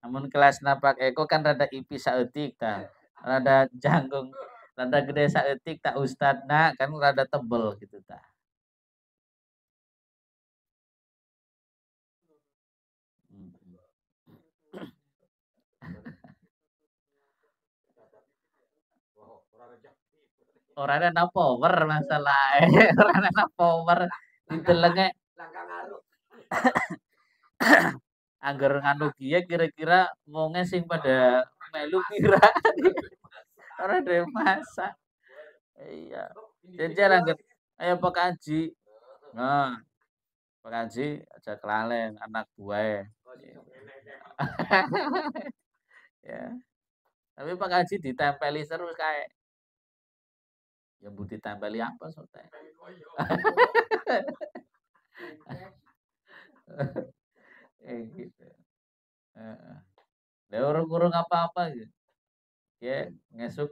Namun kelas napak Eko kan rada ipis saeutik tah. Rada janggung, rada gede saeutik tah ustadna kan rada tebel gitu tah. Orang ada power masalah, orang ada power ditelenge anggar nganu kieu kira-kira wonge sing pada melu kira ora ada masa. Iya. Jejer anggar ayo Pak Haji. Nah, Pak Haji aja kelalen anak buah. Ya. Tapi Pak Haji ditempeli terus kayak ya budi tempeli apa sote. Gitu. Urung apa-apa gitu. Ya ngesuk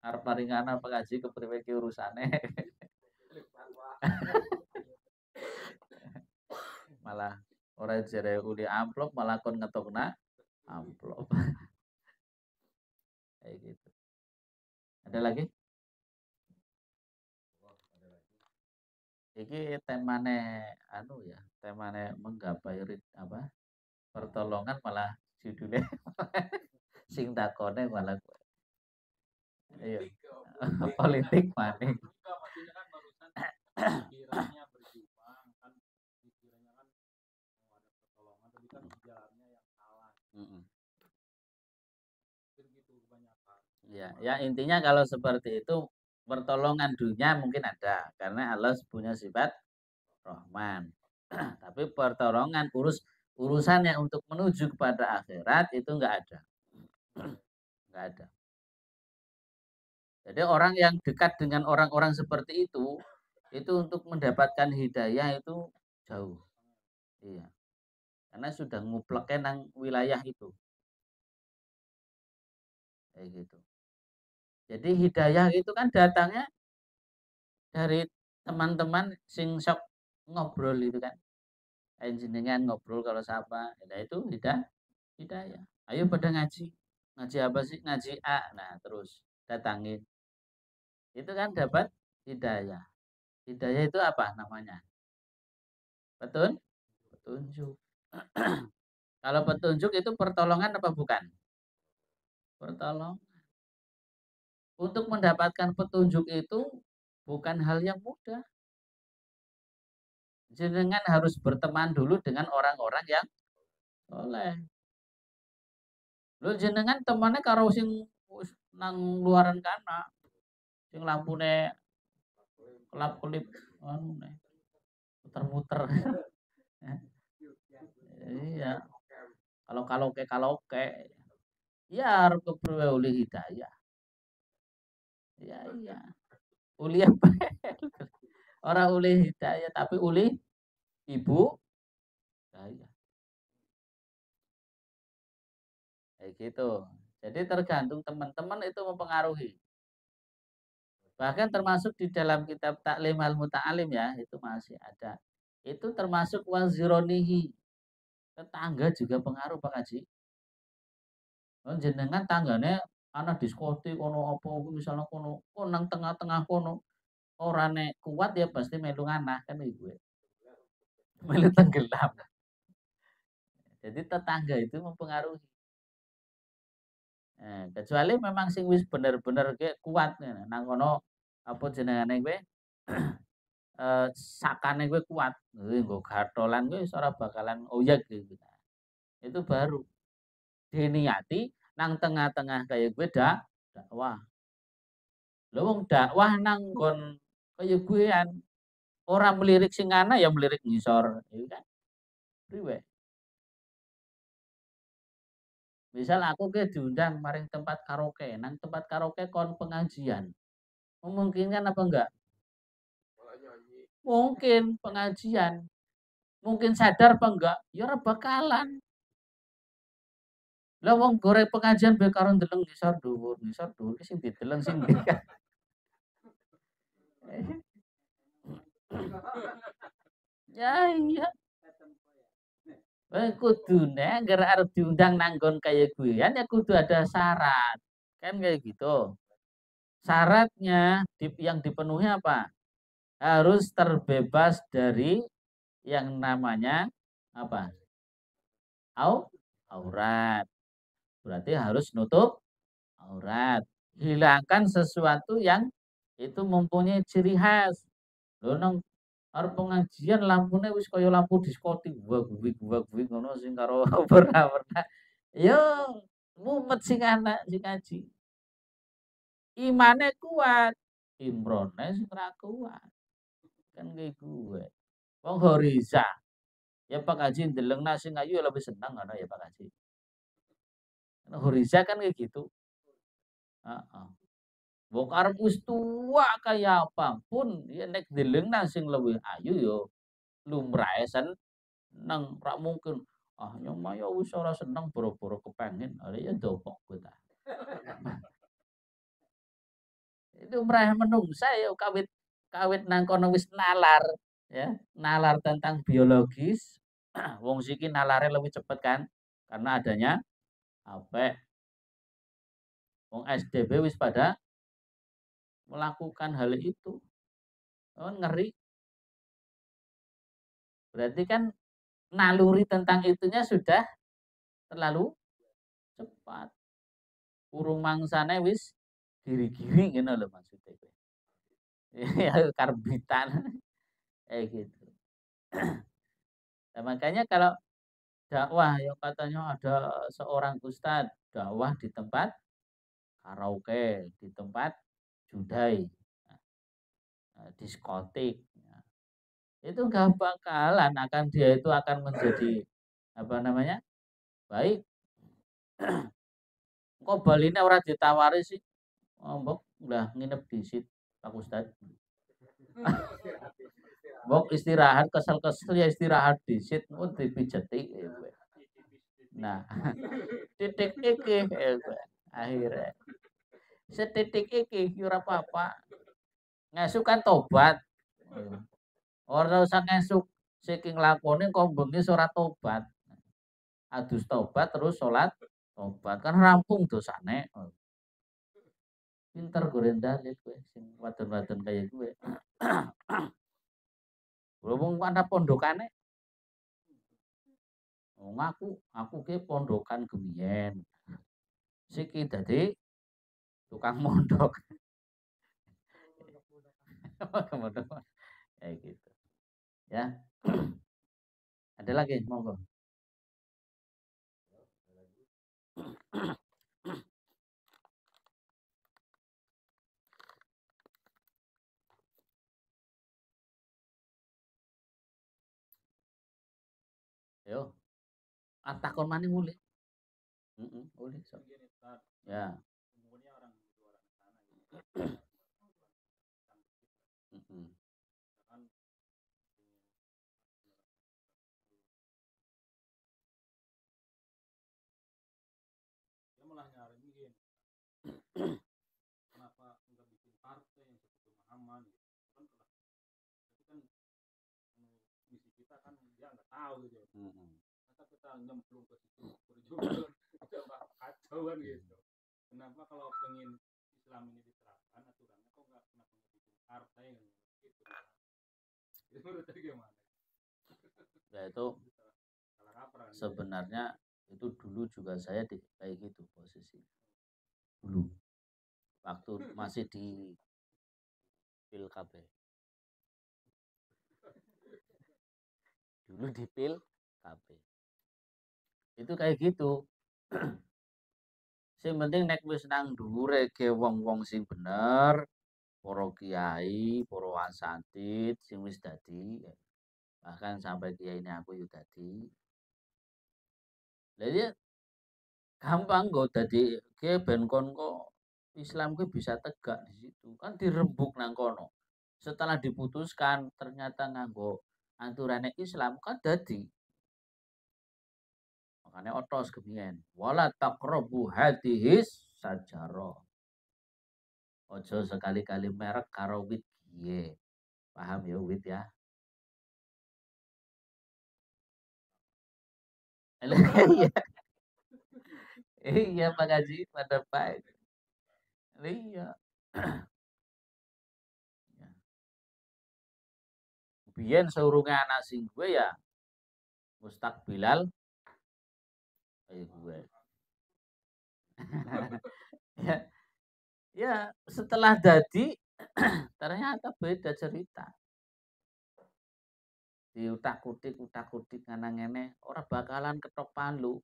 arep maringana Pak Haji kepriwe ki urusane. Malah ora jere uli amplop malah kon ngetokna amplop. Kayak gitu. Ada lagi? Iki temane temane menggapai pertolongan malah judulnya sing takone malah iya. Politik maning. Ya intinya kalau seperti itu pertolongan dunia mungkin ada karena Allah punya sifat Rahman. Tapi pertolongan urusannya untuk menuju kepada akhirat itu enggak ada. Enggak ada. Jadi orang yang dekat dengan orang-orang seperti itu untuk mendapatkan hidayah itu jauh. Iya. Karena sudah ngupleknya nang wilayah itu. Kayak gitu. Jadi hidayah itu kan datangnya dari teman-teman sing sok ngobrol itu kan. Jenengan ngobrol kalau siapa, nah itu hidayah. Ayo pada ngaji. Ngaji apa sih? Ngaji A. Nah, terus datangin. Itu kan dapat hidayah. Hidayah itu apa namanya? Betul? Petunjuk. Kalau petunjuk itu pertolongan apa bukan? Pertolong. Untuk mendapatkan petunjuk itu bukan hal yang mudah. Jenengan harus berteman dulu dengan orang-orang yang soleh. Lu jenengan temannya karo sing nang luaran kana, sing lampune kelap-kelip anu muter-muter. Iya, kalau kaloke ya harus keperoleh hidayah. Iya iya. Uli apa? Orang uli hidayah tapi uli ibu hidayah. Kayak gitu. Jadi tergantung teman-teman itu mempengaruhi. Bahkan termasuk di dalam kitab Taklim al Muta'alim ya, itu masih ada. Itu termasuk wazironihi. Tetangga juga pengaruh Pak Haji. Jenengan tanggane ana diskotik kono apa misalnya kono, oh nang tengah-tengah kono orane kuat ya pasti melu nganah kan iku. Melu tenggelam. Jadi tetangga itu mempengaruhi. Kecuali memang sing wis bener-bener kayak kuat nang kono apa jenengane kowe sakane kowe kuat. Nggo gatolan kowe ora bakalan oyek gitu. Itu baru diniati nang tengah-tengah kayak gue dakwah. Lha wong dakwah nang nggon kaya kuean ora melirik sing ana ya melirik ngisor, ya kan priwe. Misal aku ke diundang maring tempat karaoke, nang tempat karaoke kon pengajian. Memungkinkan apa enggak? Mungkin pengajian. Mungkin sadar apa enggak? Ya ora bakalan. Lah wong goreng pengajian be karo ndeleng ngisor dhuwur ki sing dideleng sing ndi kan. Ya iya. Kudune anggere arep diundang nang nggon kaya kuean ya kudu ada syarat. Kan kayak gitu. Syaratnya yang dipenuhi apa? Harus terbebas dari yang namanya apa? Aurat. Berarti harus nutup aurat. Hilangkan sesuatu yang itu mempunyai ciri khas. Lho nang arep pengajian lampune wis kaya lampu diskotik guwag-guwig ngono sing karo werna-werna. Yo mumet sing anak sing ngaji. Imane kuat, imrone sing ora kuat. Kan kayak gue. Wong Horiza, ya Pak Haji ndeleng nasi ngayu ya lebih senang ngono ya Pak Haji. Horiza kan kayak gitu. Heeh. Wong arep wis tua kaya apapun, ya nek ndeleng nasi lebih ayu yo lumrahe seneng, ora mungkin ah nyong mah ya wis ora seneng boro-boro kepengin. Ada ya dobok kowe ta. Itu lumrahe menungsa ya kawit kawit nang kono wis nalar ya, nalar tentang biologis. Wong siki nalare lebih cepet kan karena adanya HP. Wong SDB wis pada melakukan hal itu. Oh, ngeri. Berarti kan naluri tentang itunya sudah terlalu cepat. Urung mangsane wis giri-giri ngono lho maksudnya. Ya karbitan kayak gitu. Nah, makanya kalau dakwah yang katanya ada seorang ustadz dakwah di tempat karaoke, di tempat judai, diskotik. Itu nggak bakalan akan dia itu akan menjadi apa namanya baik. Kok baline ora ditawari sih? Oh, mbok udah nginep di sit Pak Ustad. Mbok istirahat kesel-kesel ya istirahat di sit mau dipijeti. Nah, titik iki akhirnya setitik iki ora apa-apa. Ngesuk kan tobat. Ora usah ngesuk saking lakone kok bengi ora tobat. Adus tobat terus salat tobat kan rampung dosane. Pinter goreng dalil kowe sing wadon-wadon kaya kowe. Wong ana pondokane. Wong aku ki pondokan gebiyen. Siki dadi tukang mondok. Kayak gitu. Ya. Ada lagi, monggo. Yo, takon maning mulih. Heeh, boleh so. Ya. Heeh. Dia malah nyari gini. Kenapa nggak bikin partai yang seperti pemahaman gitu. Kan misi kita kan dia nggak tahu gitu. Masa kita nyemplung ke situ berjuang coba kacau kan gitu. Kenapa kalau pengen Islam ini diterapkan aturannya kok nggak kenapa bikin partai gitu. Itu menurut saya gimana? Ya itu sebenarnya itu dulu juga saya kayak gitu posisi dulu waktu masih di pil KB dulu di pil KB itu kayak gitu. Sing penting nek wis nang dhuwure ge wong-wong sing bener, para kiai, para asatid sing wis dadi bahkan sampai kiai ini aku yo dadi. Lah ya gampang kok dadi kiai ben kon kok Islam ku bisa tegak di situ. Kan dirembuk nang kono. Setelah diputuskan ternyata nganggo aturannya Islam kan dadi. Makanya otos kebiyen. Wala taqrabu hadihis sajaro. Ojo sekali-kali merek karo wit kiye. Paham ya wit ya? Iya, iya Pak Haji, pada Pak. Iya. Biyen seurunge anak sing gue ya Mustaqbilal kayak gue. Ya, ya setelah jadi ternyata beda cerita. Diutak-utik ngana ngene ora bakalan ketok palu.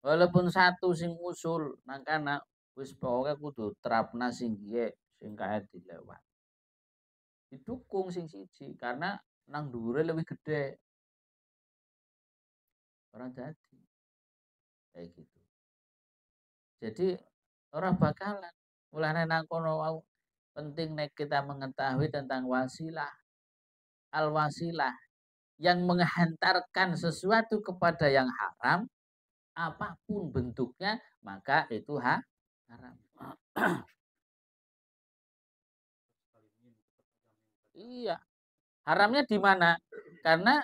Walaupun satu sing usul nang kana wis pokoke kudu terapna sing piye sing kae dilewat. Didukung sing siji karena nang dhuwure lebih gede. Orang jadi kayak gitu. Jadi orang bakalan mulane nang kono wau penting nek kita mengetahui tentang wasilah al wasilah yang menghantarkan sesuatu kepada yang haram apapun bentuknya maka itu haram. Iya, haramnya di mana? Karena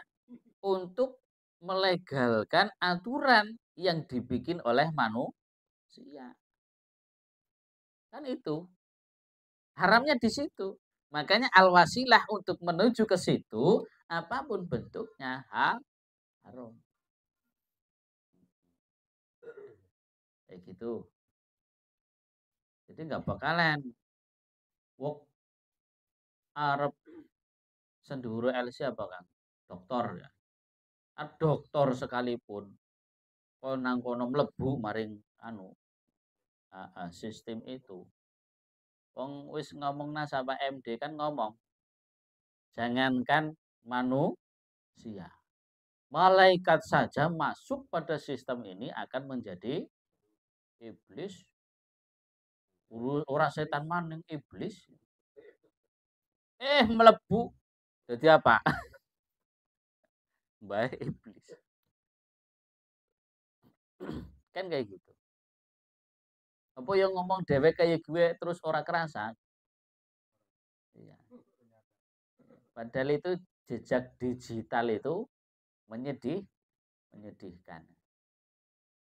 untuk melegalkan aturan yang dibikin oleh manusia. Kan itu. Haramnya di situ. Makanya al-wasilah untuk menuju ke situ apapun bentuknya haram. Kayak gitu. Jadi nggak bakalan wok Arab senduru LC apa kan? Doktor ya. Doktor sekalipun kalau nang kono mlebu maring anu sistem itu. Wong wis ngomong nasabah MD kan ngomong, jangankan manusia, malaikat saja masuk pada sistem ini akan menjadi iblis. Orang setan maning iblis. Melebu. Jadi apa? Baik iblis. Kan kayak gitu. Apa yang ngomong dewek kayak gue terus orang kerasa? Iya. Padahal itu jejak digital itu menyedihkan.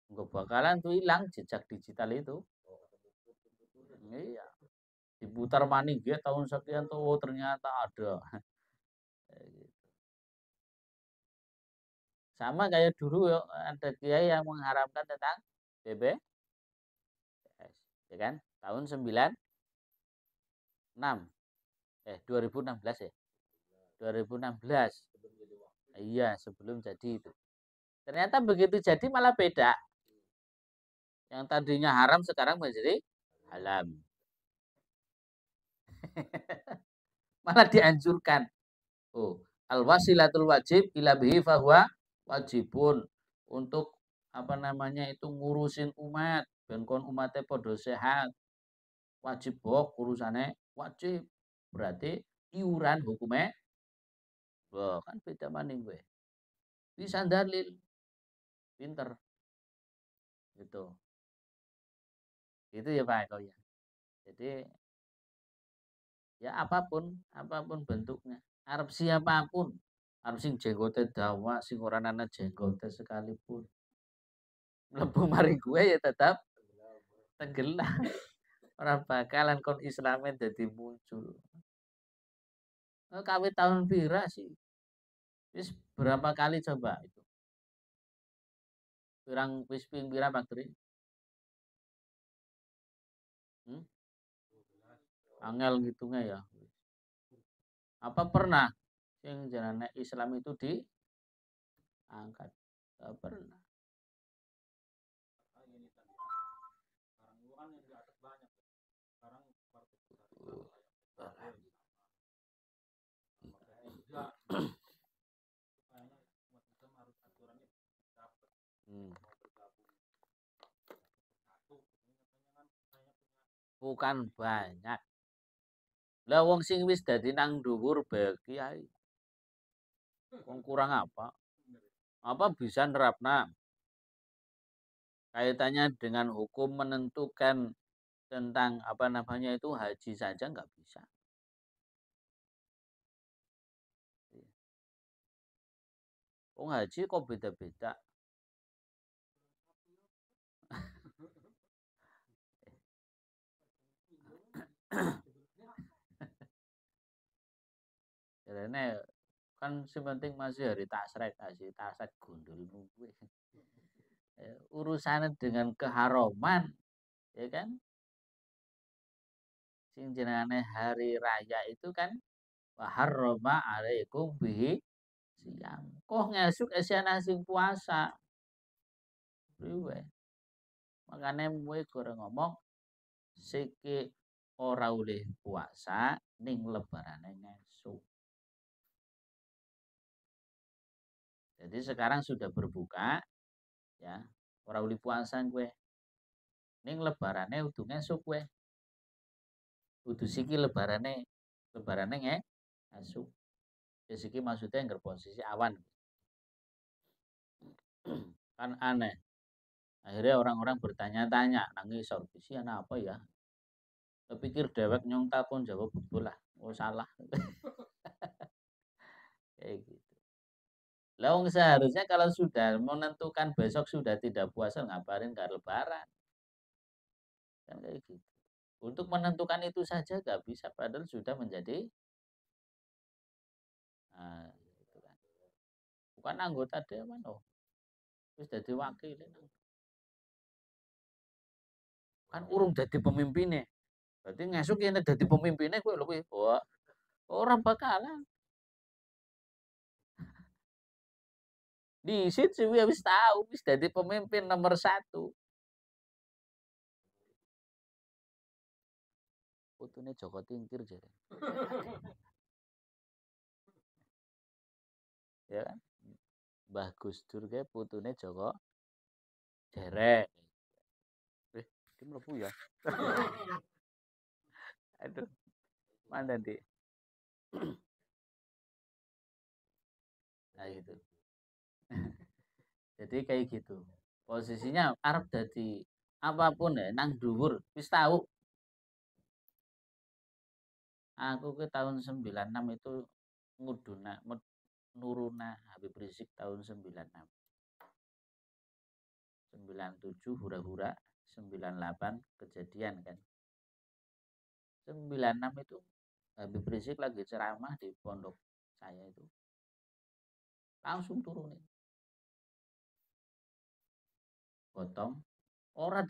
Enggak bakalan tuh hilang jejak digital itu. Iya. Diputar maning dia tahun sekian tuh ternyata ada. Sama kayak dulu ada kiai yang mengharapkan tentang BBS, ya kan? Tahun 2016 ya. 2016. Iya, sebelum jadi itu. Ternyata begitu jadi malah beda. Yang tadinya haram sekarang menjadi halal. Malah dianjurkan. Oh, al-wasilatul wajib ila bihi fahuwa wajibun, untuk apa namanya itu ngurusin umat ben kon umatnya podo sehat, wajib bok urusane wajib, berarti iuran hukumnya kan beda maning gue bisa dalil pinter gitu ya Pak Eko ya. Jadi ya apapun bentuknya, arep siapapun, arep sing jenggote dawa, sing ora ana jenggote sekalipun mlebu mari gue ya tetap tenggelam. Orang bakalan kon Islamen jadi muncul. Kawit tahun pira sih? Wis berapa kali coba itu? Pirang wis ping pira Pak Tri? Angel ngitungnya ya. Apa pernah yang jenenge Islam itu diangkat? Gak pernah. Bukan banyak. Lah wong sing wis dadi nang dhuwur bae kiai. Wong kurang apa? Apa bisa nerapna? Kaitannya dengan hukum menentukan tentang apa namanya itu haji saja nggak bisa. Wong haji kok beda-beda. Karena kan sepenting masih hari tasrek kasih tasrek gundul gue. Urusannya dengan keharuman, ya kan? Sing jenenge hari raya itu kan waharroma alaikum bihi siam. Kok ngesuk esiana sing puasa. Priwe. Makanya gue goreng ngomong siki ora oleh puasa ning lebarane ngesuk. Jadi sekarang sudah berbuka ya, ora oleh puasa gue. Ning lebarane udu ngesuk gue. Udu siki lebarane ngesuk. Ya siki maksudnya yang posisi awan. Kan aneh. Akhirnya orang-orang bertanya-tanya, nangis sorpisi anak apa ya? Kepikir dewek nyong takon jawab betul lah. Oh salah. Kayak gitu. Lawang seharusnya kalau sudah menentukan besok sudah tidak puasa, ngapain nggak lebaran? Kan kayak gitu. Untuk menentukan itu saja nggak bisa, padahal sudah menjadi gitu kan. Bukan anggota dewan, terus jadi wakil. Kan urung jadi pemimpinnya. Berarti ngesuk ini jadi pemimpinnya gue lebih. Wah, orang bakalan. Di situ wis tahu wis jadi pemimpin nomor 1. putune Joko Tingkir jare. Ya kan? Mbah Gus Dur ke putune Joko Derek. Iki mlebu ya. Aduh, mana Dik? Nah gitu. Jadi kayak gitu. Posisinya arep dadi apapun ya nang dhuwur wis tahu. Aku ke tahun 96 itu nuruna Habib Rizik tahun 96. 97 hura-hura, 98 kejadian kan. 96 itu Habib Rizik lagi ceramah di pondok saya itu. Langsung turunin. Gotong. Ora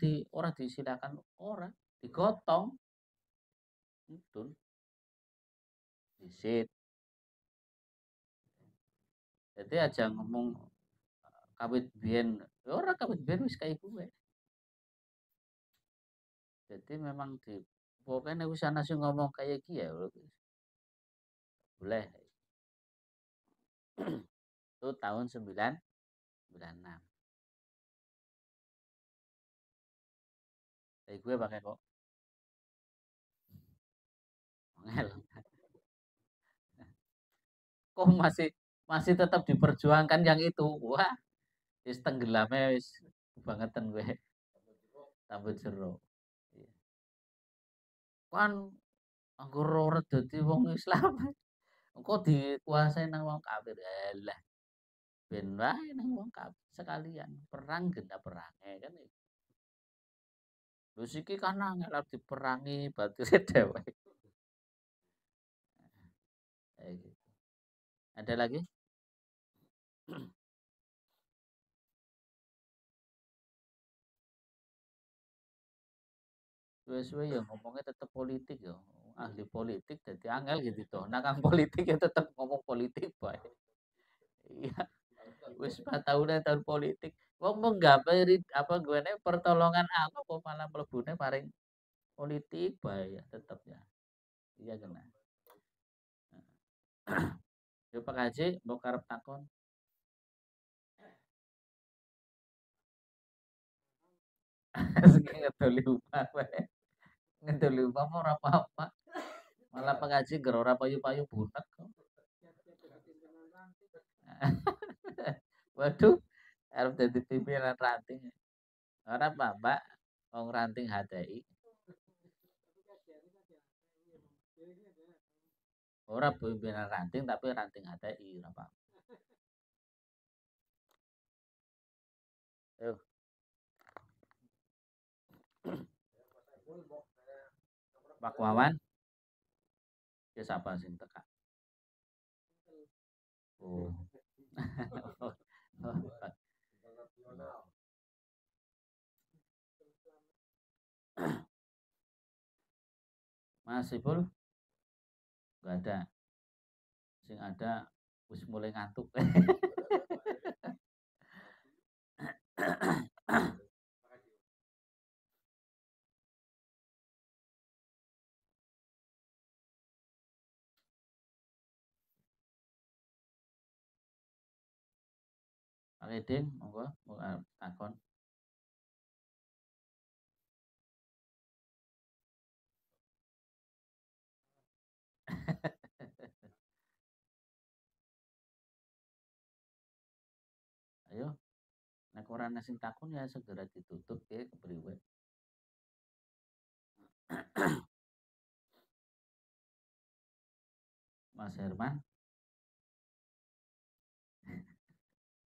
disilakan, ora digotong. Betul. Disit. Jadi aja ngomong kawit biyen, ora kawit biyen wis kayak gue. Jadi memang pokoknya wis ana sing ngomong kayak iki ya boleh. Itu tahun 96. Kayak gue pakai kok. Ngel. Kok masih tetap diperjuangkan yang itu. Wah, wis tenggelamnya wis kebangetan gue. Tambah jeruk. Iya. Kan anggur ora dadi wong Islam. Engko dikuasai nang wong kafir. Alah, ben wae nang wong kafir sekalian perang gendah perang kan itu. Lho siki kan angel diperangi batire dhewek. Gitu. Ada lagi? Suwe-suwe ya ngomongnya tetap politik ya. Ahli politik jadi angel gitu toh. Nah kang politik ya tetap ngomong politik bae. Iya. Wis 4 tahun politik. Wong menggawe apa gue pertolongan apa kok malah mlebune paring politik bae ya tetep ya. Iya kena. Yo Pak Haji mbok karep takon. Ngedoli upah wae. Ngedoli upah ora apa-apa. Malah Pak Haji ger ora payu-payu butek kok. Waduh, arep dadi pimpinan ranting. Ora apa, wong ranting HTI. Ora pimpinan ranting tapi ranting HTI ora apa. Yo. Pak Wawan. Ya siapa sing teka? Oh. Masih full? Enggak ada. Sing ada wis mulai ngantuk. Pak Edin, monggo mau takon. Ayo, nek ora ana sing takon ya segera ditutup ya kepriwe. Mas Herman.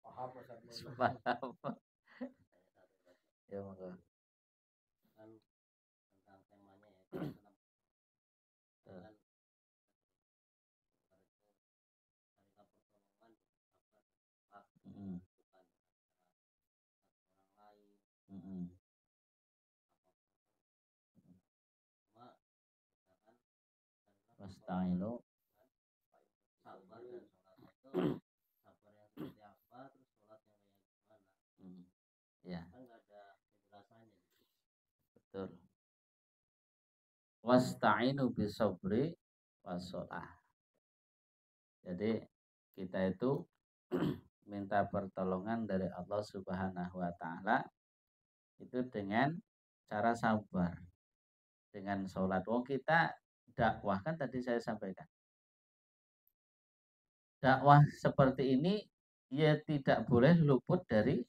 Paham. Ya monggo. Kan tentang temanya ya. Mm. Mm. Wasta'inu sabar dan sholat itu sabar yang seperti apa terus sholat yang kayak gimana. Ya kan nggak ada penjelasannya. Betul. wasta'inu bisabri wassalah. Jadi kita itu minta pertolongan dari Allah Subhanahu wa taala itu dengan cara sabar, dengan sholat. Kita dakwah kan tadi saya sampaikan. Dakwah seperti ini ya tidak boleh luput dari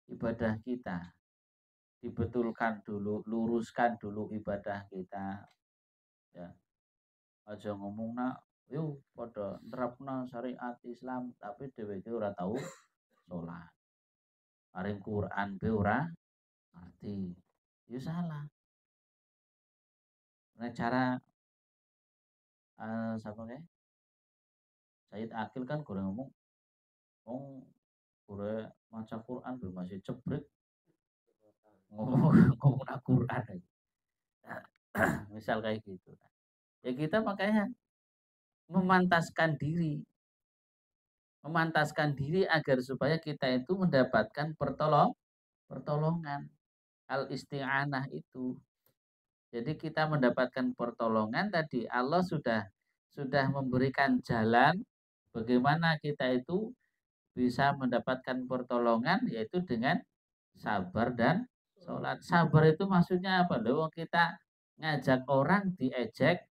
ibadah kita. Dibetulkan dulu, luruskan dulu ibadah kita. Ya. Aja ngomong nak, yuk pada nerapna syariat Islam tapi dhewe ora tahu sholat. Maring Quran be ora ngerti. Ya salah. Nah cara siapa kayak Said Akil kan gue ngomong, gue maca Quran be masih cebrek ngomong Quran. Misal kayak gitu. Ya kita makanya memantaskan diri agar supaya kita itu mendapatkan pertolongan al-isti'anah itu. Jadi kita mendapatkan pertolongan tadi Allah sudah memberikan jalan bagaimana kita itu bisa mendapatkan pertolongan yaitu dengan sabar dan sholat. Sabar itu maksudnya apa? Loh, kita ngajak orang diejek,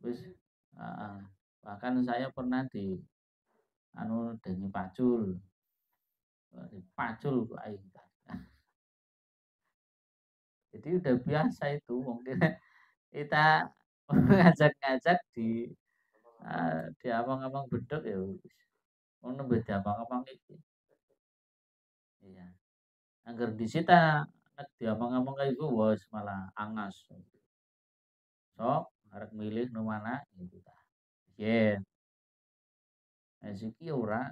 terus bahkan saya pernah dipacul jadi udah biasa itu mungkin kita ngajak-ngajak di abang-abang beduk ya mau nembus di abang-abang itu iya angger disita di abang-abang kayak itu wos malah angas sok harus milih nu mana gitu ta yen siki ora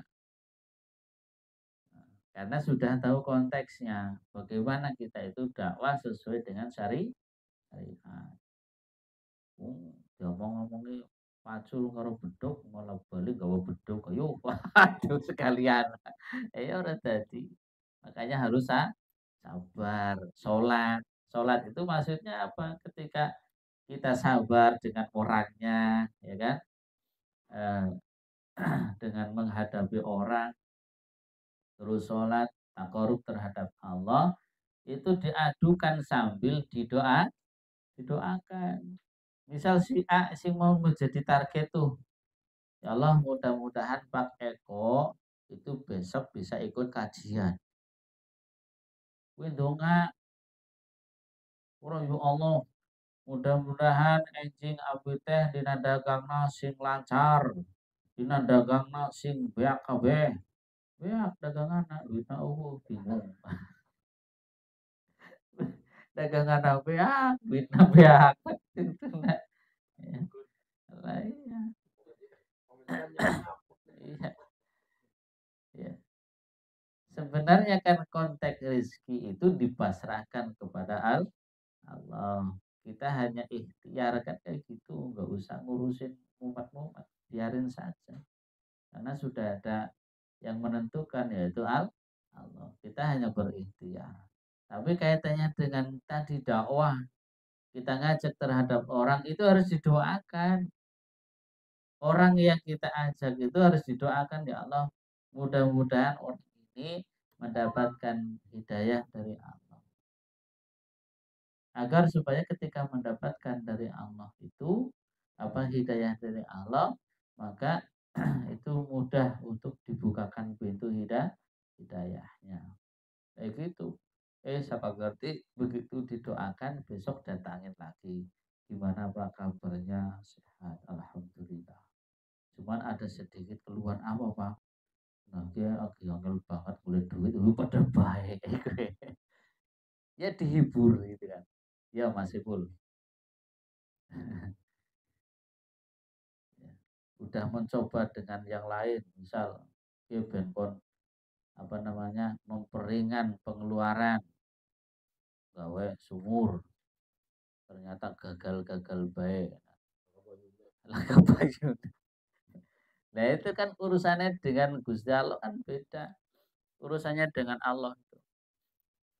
karena sudah tahu konteksnya bagaimana kita itu dakwah sesuai dengan syariat. Diomong-omongi pacul karo beduk malah balik gawa beduk ayo waduh sekalian ya ora tadi makanya harus sabar sholat itu maksudnya apa ketika kita sabar dengan orangnya ya kan eh, dengan menghadapi orang terus sholat takarub terhadap Allah itu diadukan sambil didoakan. Misal si A si mau menjadi target tuh. Ya Allah mudah-mudahan Pak Eko itu besok bisa ikut kajian. Kuwi ndonga ora ya Allah mudah-mudahan enjing abi teh dina dagangna sing lancar. Dina dagangna sing beak kabeh. Beak daganganna duitna bingung. Dagangan beak, duitna beak. Lah iya. Iya. Ya. Sebenarnya kan konteks rezeki itu dipasrahkan kepada Allah. Kita hanya ikhtiar kan kayak gitu, nggak usah ngurusin umat-umat, biarin saja. Karena sudah ada yang menentukan yaitu Allah. Kita hanya berikhtiar. Tapi kaitannya dengan tadi dakwah, kita ngajak terhadap orang itu harus didoakan. Orang yang kita ajak itu harus didoakan ya Allah. Mudah-mudahan orang ini mendapatkan hidayah dari Allah. Agar supaya ketika mendapatkan dari Allah itu hidayah dari Allah, maka itu mudah untuk dibukakan pintu hidayahnya. Kayak gitu. Siapa ngerti begitu didoakan besok datangin lagi. Gimana Pak kabarnya? Sehat, alhamdulillah. Cuman ada sedikit keluhan apa Pak? Nah dia lagi angel banget boleh duit, pada baik. Ya dihibur gitu kan. Ya masih full. Udah mencoba dengan yang lain, misal ya benpon memperingan pengeluaran gawe sumur ternyata gagal baik nah itu kan urusannya dengan Gusti Allah kan beda urusannya dengan Allah itu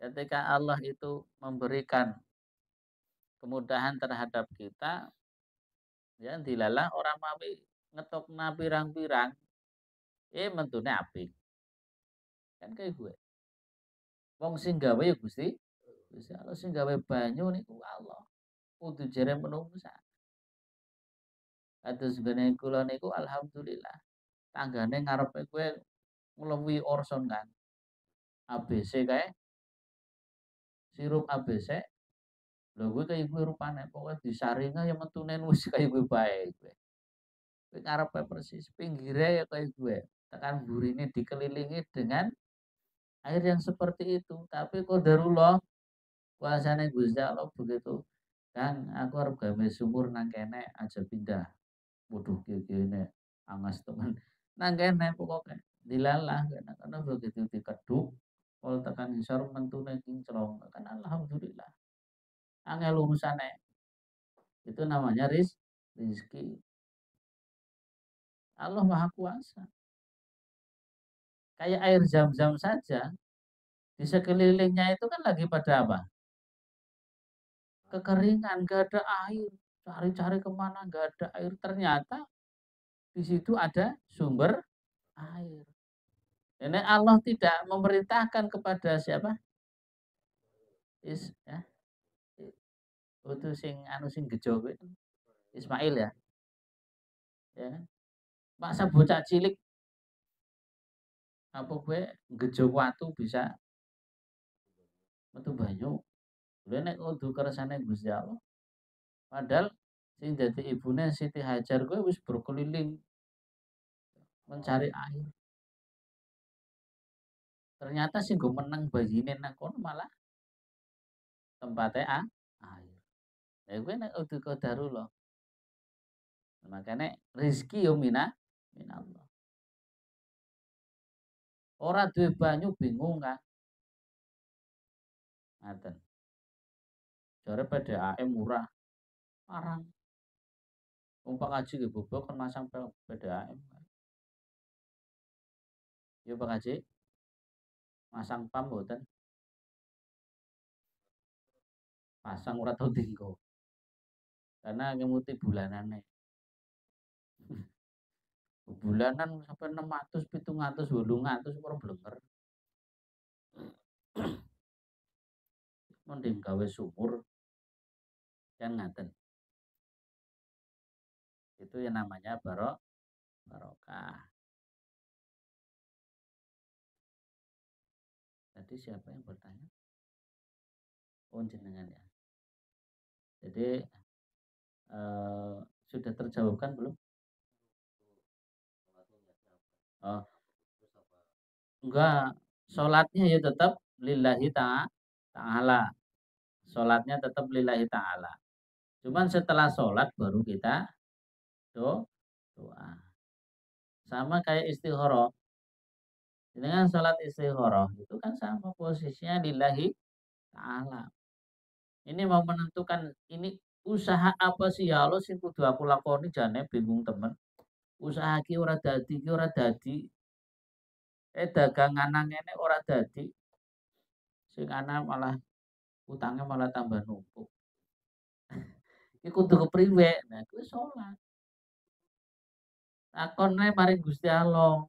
ketika Allah itu memberikan kemudahan terhadap kita, ya dilalah orang mawi ngetokna pirang-pirang, mentune apik. Kan kayak gue. Wong sing gawe ya Gusti, Gusti Allah sing gawe banyu niku Allah. Kudu jere menungsa. Kados gene kula niku alhamdulillah. Tanggane ngarepe kowe ngluwi orson kan. ABC kae, sirup ABC. Lho gue kayak gue rupane pokoke disaringa ya metune wis kayak gue bae kowe. Kowe ngarepe persis pinggire ya kayak gue. Tekan burine dikelilingi dengan air yang seperti itu. Tapi qadarullah kuasane Gusti Allah begitu. Kang, aku arep gawe sumur nang kene aja pindah. Waduh kene angas temen. Nang kene pokoke dilalah karena begitu dikeduk pol tekan ngisor mentune kinclong. Kan alhamdulillah. Angel urusane. Itu namanya rizki. Allah Maha Kuasa. Kayak air zam-zam saja. Di sekelilingnya itu kan lagi pada apa? Kekeringan, gak ada air. Cari-cari kemana, gak ada air. Ternyata di situ ada sumber air. Ini Allah tidak memerintahkan kepada siapa? Ya. Itu sing gejo itu. Ismail ya. Ya. Masa bocah cilik apa gue gejo watu bisa metu banyu. Lha nek kudu kersane Gusti Allah. Padahal sing dadi ibune Siti Hajar gue wis berkeliling mencari air. Ternyata sing go meneng bayine nang kono malah tempatnya air. Ya gue nek kudu qadarullah. Makanya rezeki yo minallah. Ora duwe banyu bingung kan. Ngaten. Jare PDAM murah. Arang. Wong Pak Haji nggih bobok kan masang PDAM. Yo Pak Haji masang pam mboten. Pasang ora tau tinggo. Karena ngemuti bulanane. Bulanan sampai 600, 700, 800 ora blenger. Mending gawe sumur kan ngaten. Itu yang namanya barokah. Tadi siapa yang bertanya? Oh jenengan ya. Jadi sudah terjawabkan belum? Oh, enggak. Sholatnya ya tetap lillahi ta'ala. Sholatnya tetap lillahi ta'ala. Cuman setelah sholat baru kita doa. Sama kayak istikharah. Dengan sholat istikharah itu kan sama posisinya lillahi ta'ala. Ini mau menentukan ini usaha apa sih ya Allah sing kudu aku lakoni jane bingung temen. Usaha ki ora dadi. Dagangan nang ngene ora dadi. Sing ana malah utangnya malah tambah numpuk. Iki kudu kepriwe? Nah, kuwi salat. Takone maring Gusti Allah.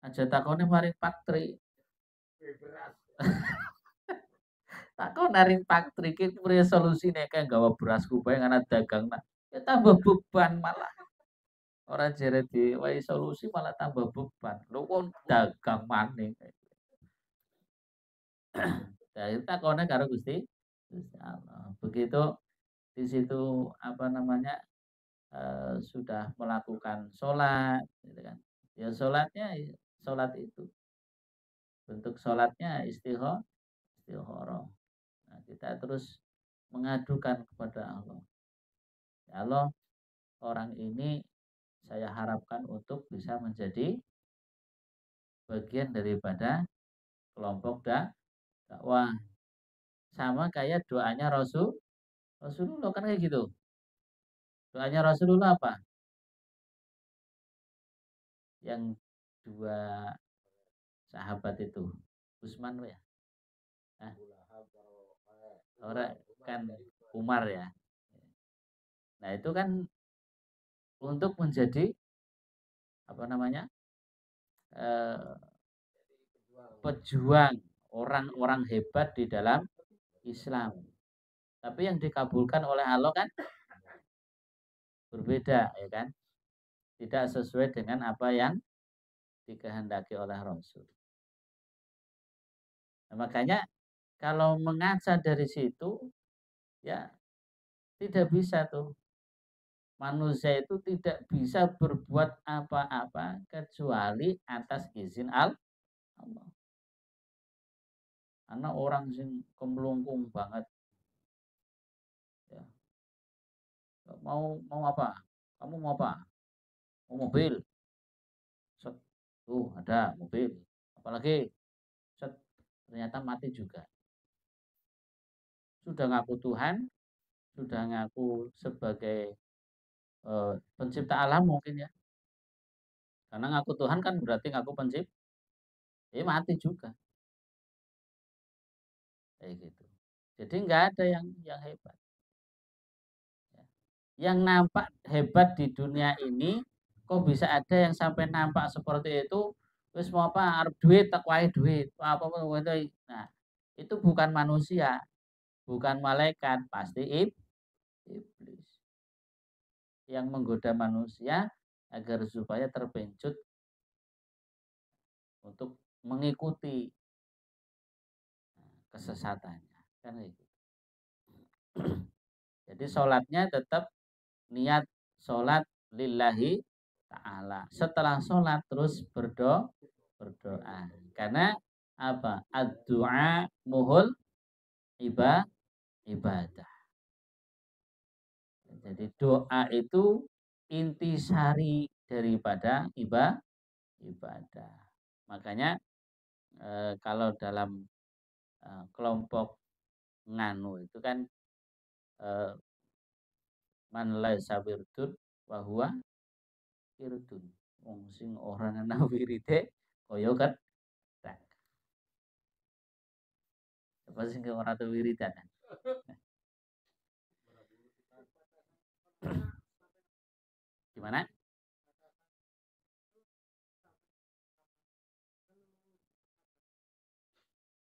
Aja takone maring paktri. Beras. Takon naring paktri ki priye solusine kae gawa berasku bae ana dagang nak. Ya tambah beban malah. Ora jere diwai solusi malah tambah beban. Lho kon dagang maning. Nah, itu takone karo Gusti Allah. Begitu di situ apa namanya sudah melakukan sholat, gitu kan? Ya sholatnya sholat itu bentuk sholatnya istikharah. Nah, kita terus mengadukan kepada Allah. Ya Allah, orang ini saya harapkan untuk bisa menjadi bagian daripada kelompok dakwah. Sama kayak doanya Rasulullah kan kayak gitu. Doanya Rasulullah apa? Yang dua sahabat itu. Utsman ya. Orang kan Umar ya. Nah itu kan untuk menjadi apa namanya pejuang orang-orang hebat di dalam Islam. Tapi yang dikabulkan oleh Allah kan berbeda, ya kan? Tidak sesuai dengan apa yang dikehendaki oleh Rasul. Nah, makanya kalau mengaca dari situ, ya tidak bisa tuh. Manusia itu tidak bisa berbuat apa-apa kecuali atas izin Allah. Karena orang sing kemlungkung banget, ya. Mau apa? Kamu mau apa? Mau mobil? Set. Tuh ada mobil. Apalagi? Set. Ternyata mati juga. Sudah ngaku Tuhan, sudah ngaku sebagai pencipta alam mungkin ya. Karena ngaku Tuhan kan berarti ngaku pencipta. Mati juga. Kayak gitu. Jadi nggak ada yang hebat. Yang nampak hebat di dunia ini, kok bisa ada yang sampai nampak seperti itu, terus mau apa, arep duit, tak wae duit, apa itu. Nah, itu bukan manusia, bukan malaikat, pasti iblis yang menggoda manusia agar supaya terpencut untuk mengikuti kesesatannya, kan itu. Jadi sholatnya tetap niat sholat lillahi ta'ala. Setelah sholat terus berdoa. Karena apa? Ad-du'a muhul ibadah. Jadi doa itu intisari daripada ibadah. Makanya kalau dalam kelompok nganu itu kan man laisa wirdun wa huwa wirdun. Wong sing ora ana wiride kaya ketek. Apa sing ora tau wiridan? Gimana?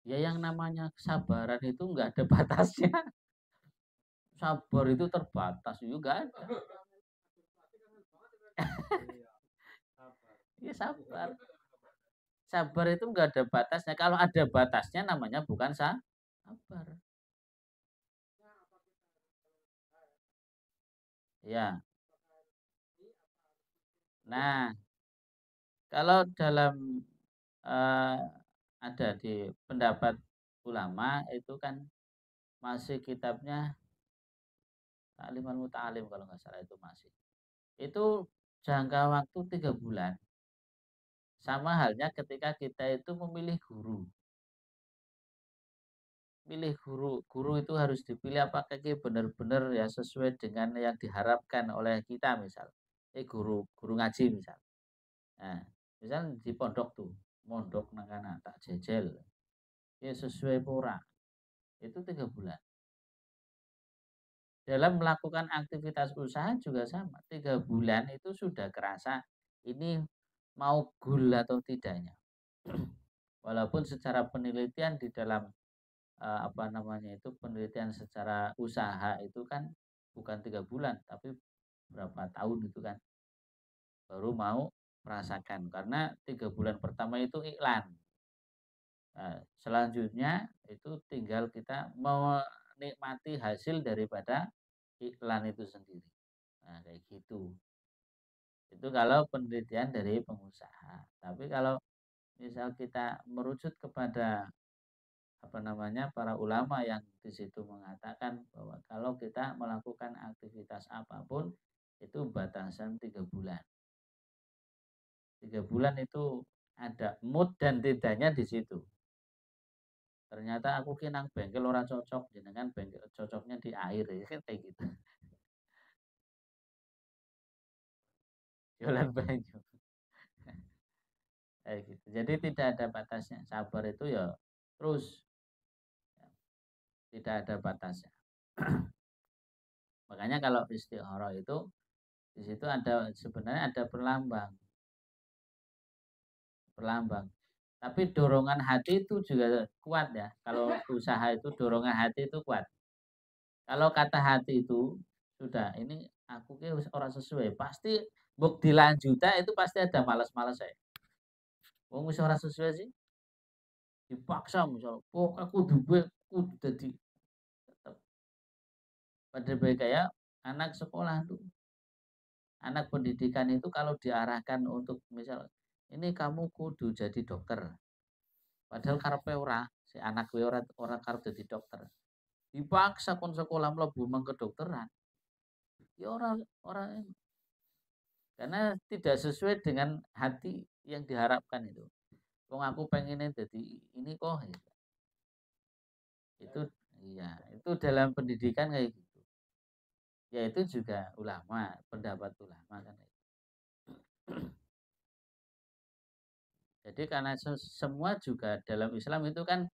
Ya yang namanya kesabaran itu enggak ada batasnya. Sabar itu terbatas juga ada. Ya sabar. Sabar itu enggak ada batasnya. Kalau ada batasnya namanya bukan sabar. Ya. Nah, kalau dalam ada di pendapat ulama itu kan masih kitabnya Ta'limal Muta'alim kalau nggak salah itu masih. Itu jangka waktu 3 bulan. Sama halnya ketika kita itu memilih guru. Pilih guru itu harus dipilih apakah dia benar-benar ya sesuai dengan yang diharapkan oleh kita misal. Guru ngaji misal. Nah, misal di pondok tuh, mondok nang kana tak jejel. Ya sesuai pora. Itu 3 bulan. Dalam melakukan aktivitas usaha juga sama. 3 bulan itu sudah kerasa ini mau gul atau tidaknya. Walaupun secara penelitian di dalam apa namanya itu penelitian secara usaha itu kan bukan 3 bulan tapi berapa tahun itu kan baru mau merasakan karena 3 bulan pertama itu iklan. Nah, selanjutnya itu tinggal kita menikmati hasil daripada iklan itu sendiri. Nah, kayak gitu. Itu kalau penelitian dari pengusaha. Tapi kalau misal kita merucut kepada apa namanya para ulama yang di situ mengatakan bahwa kalau kita melakukan aktivitas apapun itu batasan 3 bulan. 3 bulan itu ada mood dan tidaknya di situ. Ternyata aku kinang bengkel orang cocok, jenengan bengkel cocoknya di air ya kan kayak gitu. Jualan banyu. Kayak gitu. Jadi tidak ada batasnya. Sabar itu ya terus tidak ada batasnya. Makanya kalau istikharah itu di situ sebenarnya ada perlambang. Tapi dorongan hati itu juga kuat ya. Kalau usaha itu dorongan hati itu kuat. Kalau kata hati itu sudah ini aku ki orang sesuai, pasti buk dilanjuta itu pasti ada males-males ya. Wong wis ora sesuai sih dipaksa misal, oh aku duwe kudu dadi tetep. Pada baik kayak anak sekolah tuh, anak pendidikan itu kalau diarahkan untuk misal ini kamu kudu jadi dokter. Padahal karepe ora, si anak kuwi ora karep dadi dokter. Dipaksa kon sekolah mlebu mang kedokteran. Ya ora karena tidak sesuai dengan hati yang diharapkan itu. Wong aku pengennya jadi ini kok gitu. Itu iya, itu dalam pendidikan kayak gitu. Ya itu juga ulama, pendapat ulama kan. Jadi karena semua juga dalam Islam itu kan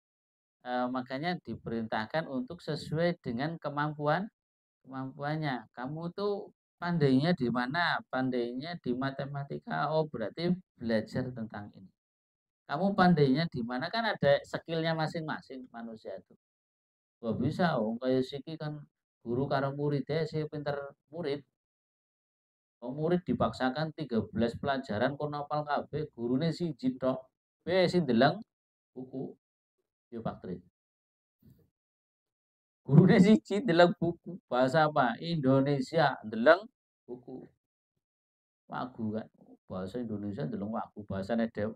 makanya diperintahkan untuk sesuai dengan kemampuannya. Kamu tuh pandainya di mana? Pandainya di matematika. Oh, berarti belajar tentang ini. Kamu pandainya di mana? Kan ada skillnya masing-masing manusia itu. Gak bisa, oh kayak siki kan guru karo muridnya sih pinter murid. Oh, murid dipaksakan 13 pelajaran kon hafal kabeh, gurune siji tok. Sing deleng buku yo Pak Tri. Gurune siji deleng buku. Bahasa apa? Indonesia, deleng buku. Wagu kan. Bahasa Indonesia deleng wagu, bahasane dhewe.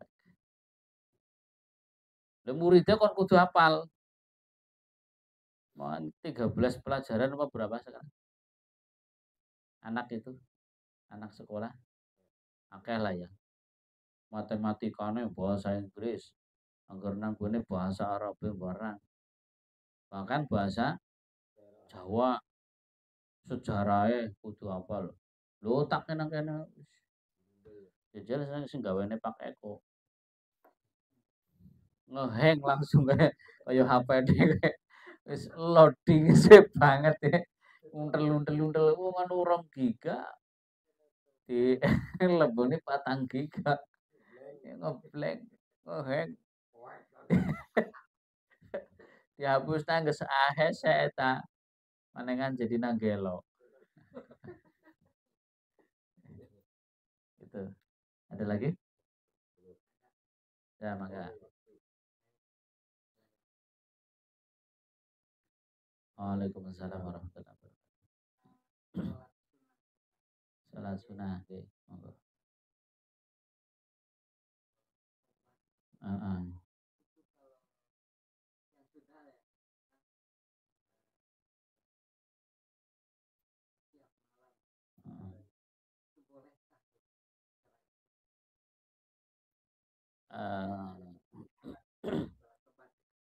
Lah muridnya kon kudu hafal. 13 pelajaran apa berapa sekarang? Anak itu, anak sekolah. Akeh lah ya. Matematikane bahasa Inggris. Angger nang bahasa Arab barang. Bahkan bahasa Jawa sejarahnya kudu hafal. Lho tak kena jajal sing gawene Pak Eko. Ngeheng langsung kayak HP dhewe. Wis loading sih banget ya. Untel-untel wong anu 2 giga di lebone 4 giga. Ngeblank, ngeheng. Dihapus nang geus ahes eta. Manengan jadi nanggelo. Gitu. Ada lagi? Ya, maka. Waalaikumsalam warahmatullahi wabarakatuh. Salat sunah, oke. Monggo. Heeh.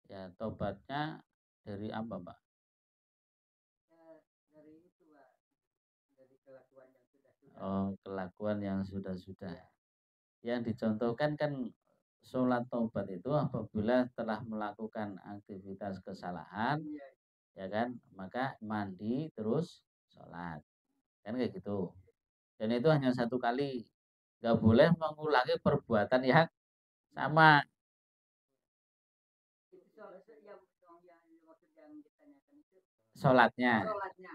Ya, tobatnya dari apa, Pak? Oh, kelakuan yang sudah-sudah. Yang dicontohkan kan sholat taubat itu apabila telah melakukan aktivitas kesalahan, ya kan, maka mandi terus sholat, kan kayak gitu. Dan itu hanya 1 kali, nggak boleh mengulangi perbuatan yang sama. Sholatnya,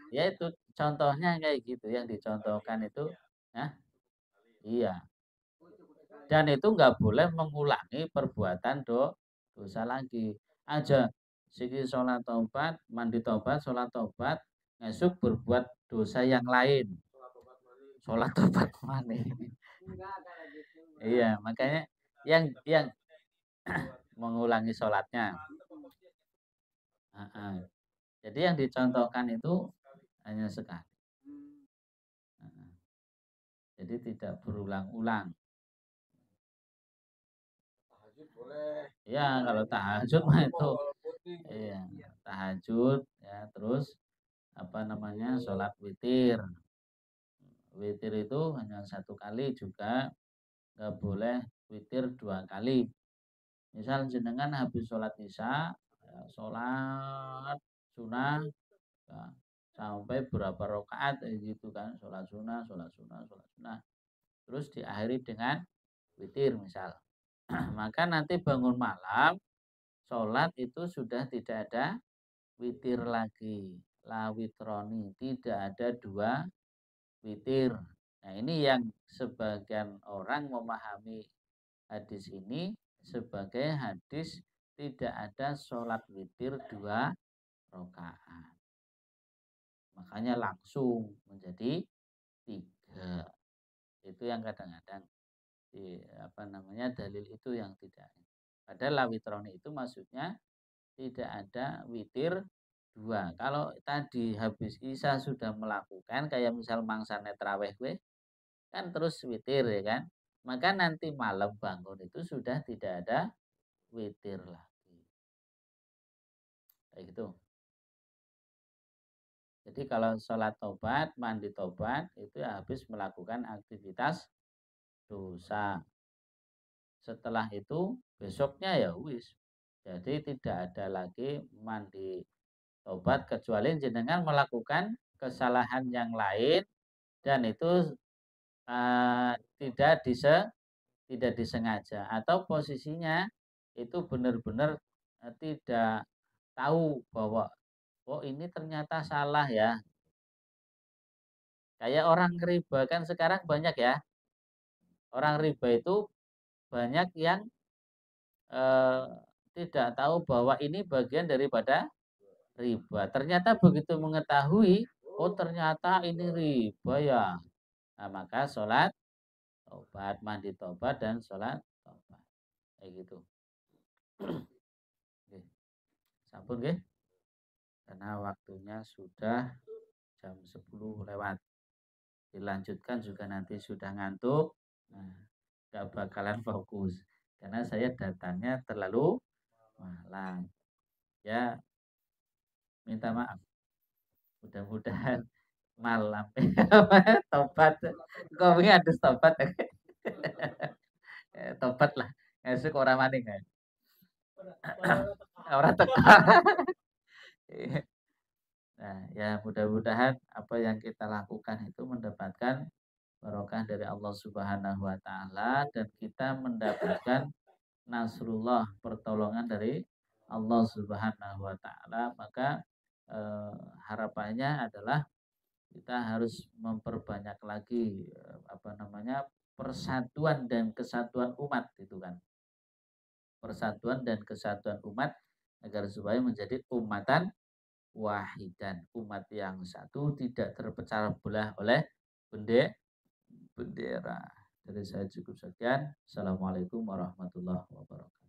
ya itu contohnya kayak gitu yang dicontohkan itu, ya, iya. Dan itu nggak boleh mengulangi perbuatan dosa lagi. Aja siki sholat tobat, mandi tobat, sholat tobat, esok berbuat dosa yang lain. Sholat tobat mana? Iya, makanya yang mengulangi sholatnya. Jadi yang dicontohkan itu hanya sekali. Jadi tidak berulang-ulang. Ya, kalau tahajud mah itu iya, tahajud ya, terus apa namanya? Sholat witir. Witir itu hanya 1 kali juga, nggak boleh witir 2 kali. Misal jenengan habis sholat isya, ya, sholat sunnah, ya, sampai berapa rakaat gitu kan, sholat sunnah, sholat sunnah, sholat sunnah. Terus diakhiri dengan witir misal. Maka nanti bangun malam, sholat itu sudah tidak ada witir lagi. La witroni, tidak ada dua witir. Nah ini yang sebagian orang memahami hadis ini sebagai hadis tidak ada sholat witir dua rakaat. Makanya langsung menjadi tiga. Itu yang kadang-kadang dalil itu yang tidak. Padahal lawitroni itu maksudnya tidak ada witir dua. Kalau tadi habis isya sudah melakukan kayak misal mangsane traweh kan terus witir ya kan. Maka nanti malam bangun itu sudah tidak ada witir lagi. Kayak gitu. Jadi kalau sholat tobat, mandi tobat itu habis melakukan aktivitas dosa. Setelah itu besoknya ya wis. Jadi tidak ada lagi mandi tobat kecuali jenengan melakukan kesalahan yang lain dan itu tidak disengaja atau posisinya itu benar-benar tidak tahu bahwa oh ini ternyata salah ya. Kayak orang riba kan sekarang banyak ya. Orang riba itu banyak yang eh, tidak tahu bahwa ini bagian daripada riba. Ternyata begitu mengetahui, oh ternyata ini riba ya. Nah, maka sholat tobat, mandi tobat dan sholat tobat. Kayak gitu. Oke. Sampun nggih. Karena waktunya sudah jam 10 lewat. Dilanjutkan juga nanti sudah ngantuk. Nah, gak bakalan fokus. Karena saya datangnya terlalu malam. Ya, minta maaf. Mudah-mudahan malam tobat kok wingi adus tobat tobat lah esuk ora maning kan ora teko nah ya mudah-mudahan apa yang kita lakukan itu mendapatkan barokah dari Allah Subhanahu wa taala dan kita mendapatkan nasrullah pertolongan dari Allah Subhanahu wa taala maka harapannya adalah kita harus memperbanyak lagi persatuan dan kesatuan umat itu kan persatuan dan kesatuan umat agar supaya menjadi umatan wahidan umat yang satu tidak terpecah belah oleh bendera dari saya cukup sekian. Assalamualaikum warahmatullahi wabarakatuh.